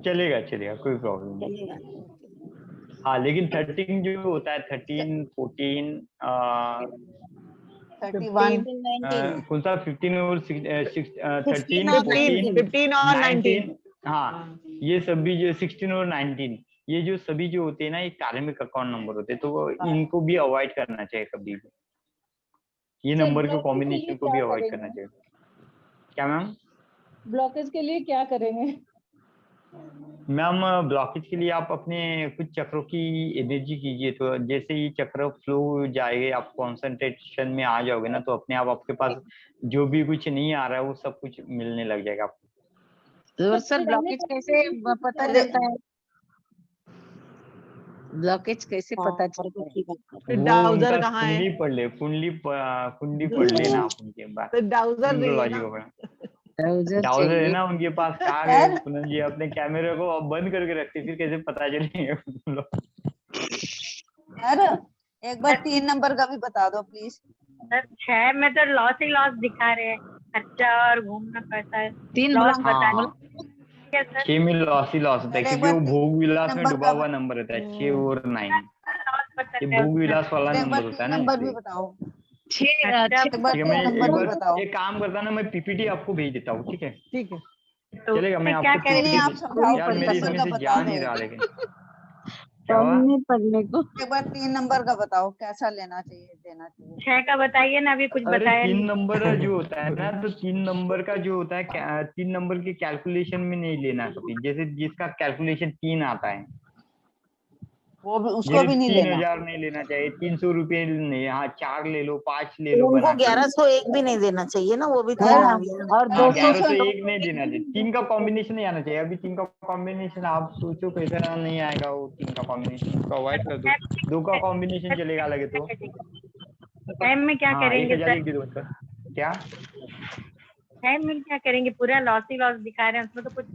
चलेगा चलेगा, कोई प्रॉब्लम नहीं। चलेगा। हाँ लेकिन 13 जो होता है, 13 14 31 19 कौन सा 15 और 13 15 और 14 15 और 19। 19, हाँ ये सभी जो 16 और 19, ये जो सभी जो होते हैं ना, ये कार्मिक अकाउंट नंबर होते हैं, तो इनको भी अवॉइड करना चाहिए कभी भी। ये सर, नंबर के ब्लॉकेज के कॉम्बिनेशन लिए को भी क्या अवॉइड करेंगे? करना चाहिए। क्या मैम? ब्लॉकेज के लिए क्या करेंगे? मैम ब्लॉकेज के लिए आप अपने कुछ चक्रों की एनर्जी कीजिए, तो जैसे ही चक्र फ्लो जाएंगे, आप कंसंट्रेशन में आ जाओगे ना, तो अपने आप आपके पास जो भी कुछ नहीं आ रहा है वो सब कुछ मिलने लग जाएगा आपको। तो सर ब्लॉकेज कैसे पता चलता है? ब्लॉकेज कैसे पता चलता है? फिर वो डाउजर उनका कहाँ है? कुंडली पढ़ ले, कुंडली पढ़ लेना आप उनके बाद। तो डाउजर नहीं है न्यूमरोलॉजी ना। को पढ़ा। ट्राउजर डाउजर है चाहिए। ना उनके पास, कहा सर गए पूनम जी, अपने कैमरे को अब बंद करके रखते, फिर कैसे पता चलेगा तुम लोग? सर एक बार 3 नंबर का भी बता दो प्लीज। सर 6 में तो लॉस ही लॉस दिखा रहे हैं, खर्चा और घूमना पड़ता है। 3 लॉस ब्लॉक बता हाँ, दीजिए सर। 6 में लॉस ही लॉस होता है, सर एक क्योंकि बार वो भोग 3 विलास में नंबर डूबा का हुआ नंबर होता है, 6 और 9। लॉस बता ये रहे हैं भोग उसमें। विलास वाला सर एक बार नंबर होता 3 है ना, नंबर भी इसलिए। बताओ। 6 एक बार ठीक है, 3 मैं नंबर भी बताओ। एक काम करता ना, मैं पीपीटी आपको भेज देता हूँ, ठीक है? ठीक है। तो चलेगा, मैं उसमें क्या आपको नहीं नहीं, PPT आप समझाओ यार 3 मेरे नंबर इसमें का से बता जा दो नहीं एक रहा, बार। लेकिन क्या हुआ? नहीं पढ़ने को। एक बार 3 नंबर का बताओ, कैसा लेना चाहिए, देना चाहिए? 6 का बताइए ना, अभी कुछ अरे बताया 3 नहीं। नंबर जो होता है ना, तो 3 नंबर का जो होता है 3 नंबर के कैलकुलेशन में नहीं लेना कभी। जैसे जिसका कैलकुलेशन 3 आता है, वो भी, उसको जैसे भी नहीं लेना। 3000 नहीं लेना चाहिए, 300 रुपये नहीं, हाँ 4 ले लो, 5 ले लो उनको बना के। 1101 भी नहीं देना चाहिए ना, वो भी तो सर, आ गया। और हाँ 200 11 से से 1 नहीं देना चाहिए, 3 का कॉम्बिनेशन नहीं आना चाहिए। अभी 3 का कॉम्बिनेशन आप सोचो कैसा नहीं आएगा वो 3 का कॉम्बिनेशन, उसको अवॉइड कर दो। 2 का कॉम्बिनेशन चलेगा लगे तो। टाइम में क्या हाँ करेंगे 1000 सर? एक दे दो मतलब। क्या? टाइम में क्या करेंगे? पूरा लॉस ही लॉस दिखा रहे हैं, उसमें तो कुछ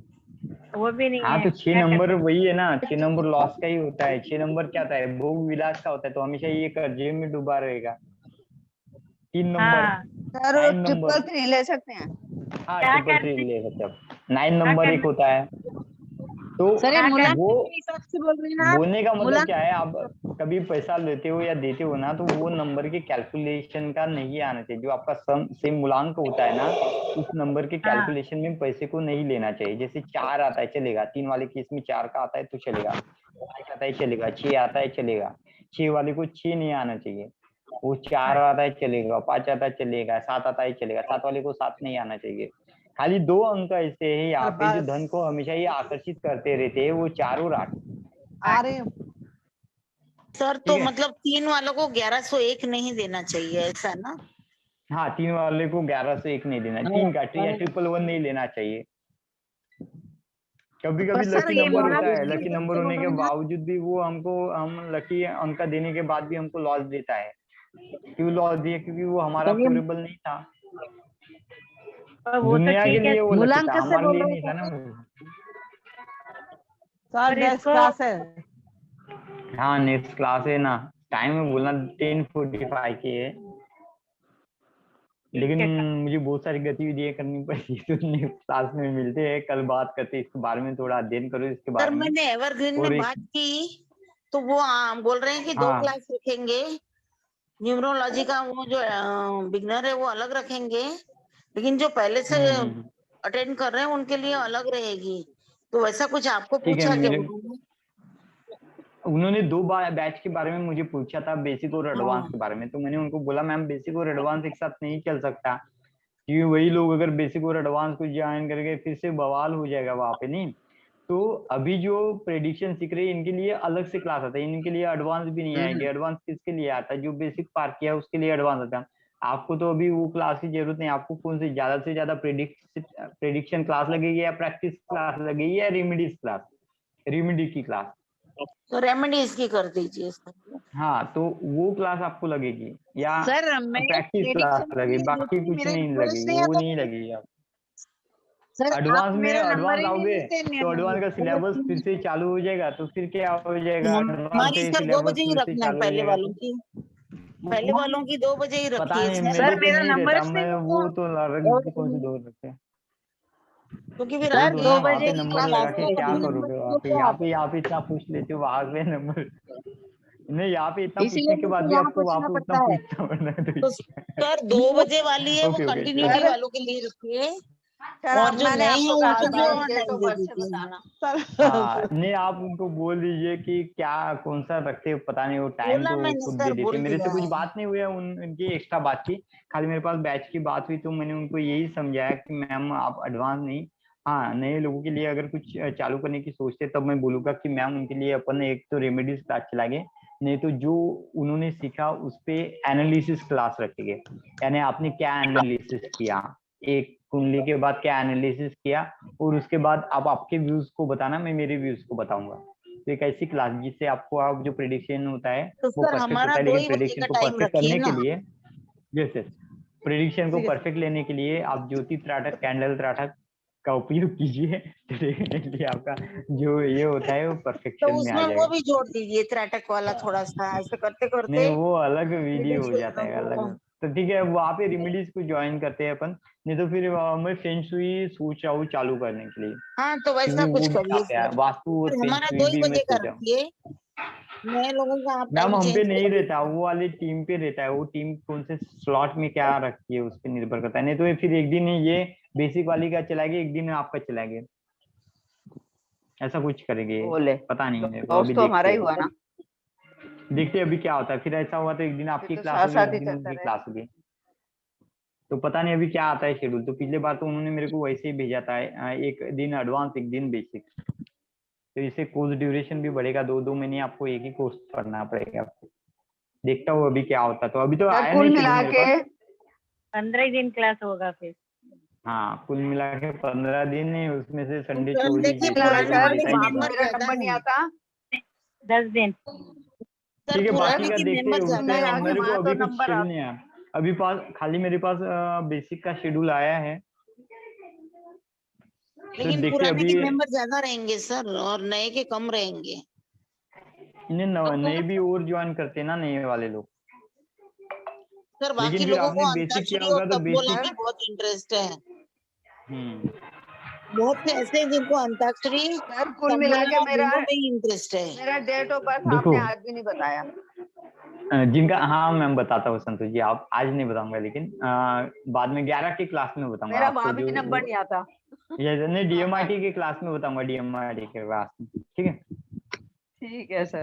वो भी नहीं हाँ है। तो 6 क्या नंबर करते वही है ना, 6 नंबर लॉस का ही होता है। 6 नंबर क्या होता है, भोग विलास का होता है, तो हमेशा ये कर्जे में डूबा रहेगा। 3 नंबर, हाँ, सर 9 नंबर, 333 ले सकते हैं? हाँ क्या 333 करते ले सकते हो। 9 क्या नंबर एक करना होता है। तो सर ये क्या मूलांक वो के हिसाब से बोल रहे हैं ना आप? बोलने का मतलब मूलांक क्या है, आप कभी पैसा लेते हो या देते हो ना, तो वो नंबर के कैलकुलेशन का नहीं आना चाहिए। जो आपका सम सेम मूलांक होता है ना, उस नंबर के हाँ कैलकुलेशन में पैसे को नहीं लेना चाहिए। जैसे 4 आता है चलेगा, 3 वाले केस में 4 का आता है तो चलेगा, 5 आता है चलेगा, 6 आता है चलेगा। 6 वाले को 6 नहीं आना चाहिए, वो 4 आता है चलेगा, 5 आता है चलेगा, 7 आता है चलेगा, 7 वाले को 7 नहीं आना चाहिए। खाली 2 अंक ऐसे है यहाँ पे जो धन को हमेशा ये आकर्षित करते रहते हैं, वो 4 और 8। आ रही हूँ। सर ठीक तो है। मतलब 3 वालों को 1101 नहीं देना चाहिए, ऐसा ना? हाँ 3 वाले को 11 से 1 नहीं देना, 3 का या 111 नहीं लेना चाहिए। कभी पर कभी सर लकी ये नंबर होता मूलांक है, के लकी हिसाब नंबर से बोल होने के रहे हैं ना आप? बावजूद भी वो हम लकी अंक देने के बाद भी हमको लॉस देता है। क्यों लॉस दिया? क्योंकि वो हमारा सर ये फेवरेबल नहीं था। और वो तो दुनिया के ठीक है, लिए वो लकी मूलांक था, से हमारे बोल लिए रहे नहीं था ना हैं वो। सर पर नेक्स्ट इसको क्लास है। हाँ नेक्स्ट क्लास है ना, टाइम में बोलना 10:45 की है, ठीक लेकिन है। मुझे बहुत सारी गतिविधियां करनी पड़ी तो नेक्स्ट क्लास में मिलते हैं, कल बात करते हैं इसके बारे में, थोड़ा अध्ययन करो इसके सर बारे में। मैंने एवरग्रीन और में एक बात की तो वो बोल रहे हैं कि 2 हाँ क्लास रखेंगे। न्यूमरोलॉजी का वो जो बिगनर है वो अलग रखेंगे, लेकिन जो पहले से हम्म। अटेंड कर रहे हैं उनके लिए अलग रहेगी। तो वैसा कुछ आपको ठीक है, पूछा क्या मेरे उन्होंने? उन्होंने 2 बैच के बारे में मुझे पूछा था, बेसिक और एडवांस हाँ के बारे में। तो मैंने उनको बोला मैम बेसिक और एडवांस एक साथ नहीं चल सकता, क्योंकि वही लोग अगर बेसिक और एडवांस को ज्वाइन करके फिर से बवाल हो जाएगा वहां पे नहीं। तो अभी जो प्रेडिक्शन सीख रहे हैं इनके लिए अलग से क्लास आता है, इनके लिए एडवांस भी नहीं आएगी। एडवांस किसके लिए आता है? जो बेसिक पार किया उसके लिए एडवांस आता है। आपको तो अभी वो क्लास की जरूरत नहीं। आपको कौन से ज्यादा प्रेडिक्शन क्लास लगेगी, या प्रैक्टिस क्लास लगेगी, या रेमेडीज क्लास, रेमेडी की क्लास? तो रेमेडीज की कर दीजिए सर। हाँ तो वो क्लास आपको लगेगी, या सर मैं प्रैक्टिस क्लास प्रेडिक्शन के लगेगी, लिए बाकी देखिए कुछ मेरा नहीं नंबर लगेगी, नहीं वो आता नहीं है। लगेगी। आप सर आप एडवांस में मेरा नंबर एडवांस ही नहीं आओगे देते तो एडवांस का सिलेबस फिर से चालू हो जाएगा, तो फिर क्या हो जाएगा, एडवांस हमारी से सर 2 सिलेबस बजे ही फिर से रखना है, चालू हो पहले जाएगा वालों तो की। पहले वालों की 2 बजे ही पता रखिए नहीं, सर। मेरे सर पे मेरा नहीं नंबर रहता, से मैं वो तो रख कौन से 2 रखते हैं। क्योंकि फिर बोल आप दो 2 ना वहाँ बजे पे की नंबर क्लास लगा के है क्या तो करोगे वहाँ पे? यहाँ पे इतना पूछ लेते हो, वहां पे नंबर नहीं, यहाँ पे इतना इसीलिए पूछने के बाद मुझे भी यहाँ आपको वहां पूछना पे उतना पड़ता है। पूछना पड़ना है तो सर 2 बजे वाली है वो ओके ओके चलो। कंटिन्यूटी सर, वालों के लिए रखिए, सर और जो मैंने नए हैं आपको कहा उनको भी था और date time of the birth से दीजिए। बताना। हाँ नहीं, आप उनको बोल दीजिए कि क्या कौन सा रखते हो, पता नहीं, वो टाइम बोला तो मैंने खुद दे सर, देते। बोल मेरे से दिया कुछ है। बात नहीं हुई है उनकी एक्स्ट्रा बात की, खाली मेरे पास बैच की बात हुई, तो मैंने उनको यही समझाया कि मैम आप एडवांस नहीं, हाँ नए लोगों के लिए अगर कुछ चालू करने की सोचते तब मैं बोलूंगा कि मैम उनके लिए अपन एक तो रेमेडीज क्लास चलाएंगे, नहीं तो जो उन्होंने सीखा उस पे एनालिसिस क्लास रखेंगे। यानी आपने क्या एनालिसिस किया, एक कुंडली के बाद क्या एनालिसिस किया, और उसके बाद आप आपके व्यूज को बताना, मैं मेरे व्यूज को बताऊंगा। तो एक ऐसी क्लास जिससे आपको आप जो प्रेडिक्शन होता है तो वो सर परफेक्ट हमारा होता है, 2 लेकिन ही बजे प्रेडिक्शन का को टाइम परफेक्ट रखिए करने के ना। लिए जैसे प्रेडिक्शन को ठीक है परफेक्ट लेने के लिए आप ज्योति त्राटक, कैंडल त्राटक का उपयोग कीजिए, तो डेफिनेटली आपका जो ये होता है वो तो परफेक्शन में आ उसमें वो जाएगा। भी जोड़ दीजिए त्राटक वाला, थोड़ा सा ऐसे करते नहीं करते वो अलग वीडियो हो जाता है, अलग। वो। तो ठीक है, वहाँ पे रेमेडीज को ज्वाइन करते हैं अपन, नहीं तो फिर मैं फेंग शुई सोच रहा हूँ चालू करने के लिए, हाँ तो वैसा क्योंकि कुछ वो भी करिए आता है, सर। वास्तु और पर फेंग हमारा शुई 2 ही भी मैं बजे का सोच रहा हूँ। रखिए, नए लोगों का आप मैम टाइम हम पे चेंज कर नहीं रहता, दीजिए। वो वाली टीम पे रहता है, वो टीम कौन से स्लॉट में क्या रखती है उस पर निर्भर करता है। नहीं तो ये फिर एक दिन ये बेसिक वाली का चलाएंगे, एक दिन आपका चलाएंगे। ऐसा कुछ करेंगे, बोले पता नहीं मेरे को, लॉस अभी तो हमारा ही देखते हुआ हैं। ना। देखते हैं अभी क्या होता है। फिर ऐसा हुआ तो एक दिन आपकी तो क्लास साथ होगी, साथ एक ही दिन चलता उनकी रहे। क्लास होगी, तो पता नहीं अभी क्या आता है शेड्यूल। तो पिछले बार तो उन्होंने मेरे को वैसे ही भेजा था, एक दिन एडवांस एक दिन बेसिक। तो इससे कोर्स ड्यूरेशन भी बढ़ेगा, 2-2 महीने आपको एक ही कोर्स करना पड़ेगा आपको। देखता हूँ अभी क्या होता है। तो अभी तो सर आया कुल नहीं मिला शेड्यूल मेरे के पास। 15 ही दिन क्लास होगा फिर। हाँ, कुल मिला के 15 दिन है, उसमें से संडे सर छोड़ देखिए, दीजिए, मिला संडे पुराने तो सर वाले देता ही नहीं मेंबर था। मेरा ज्यादा नंबर नहीं हैं। आता। 10 दिन। सर ठीक है, बाकी पुराने का के देखते हैं। मेंबर ज्यादा उसमें नहीं है आके ना। मेरे को वहाँ तो अभी कुछ नंबर शेड्यूल आता। नहीं आया अभी पास, खाली मेरे पास बेसिक का शेड्यूल आया है। तो लेकिन देखते पुराने अभी के मेंबर ज्यादा रहेंगे सर, और नए के कम रहेंगे। इन्हें नए भी और ज्वाइन करते हैं ना, नए वाले लोग। सर लेकिन बाकी फिर लोगों आपने को बेसिक किया अंताक्षरी और होगा तो तबोला बेसिक। में बहुत इंटरेस्ट है। हम्म। बहुत से ऐसे हैं जिनको अंताक्षरी सर कुल मिला तबोला के मेरा दोनों में ही इंटरेस्ट है। मेरा डेट ऑफ बर्थ देखो, आपने आज भी नहीं बताया। जिनका, हाँ मैम बताता हूँ संतोष जी, आप आज नहीं बताऊंगा, लेकिन बाद में 11 की क्लास में बताऊंगा मेरा आपको। वहां भी जो नंबर नहीं आता। ये नहीं, DMIT की क्लास में बताऊंगा, DMIT के क्लास में। ठीक है। ठीक है सर।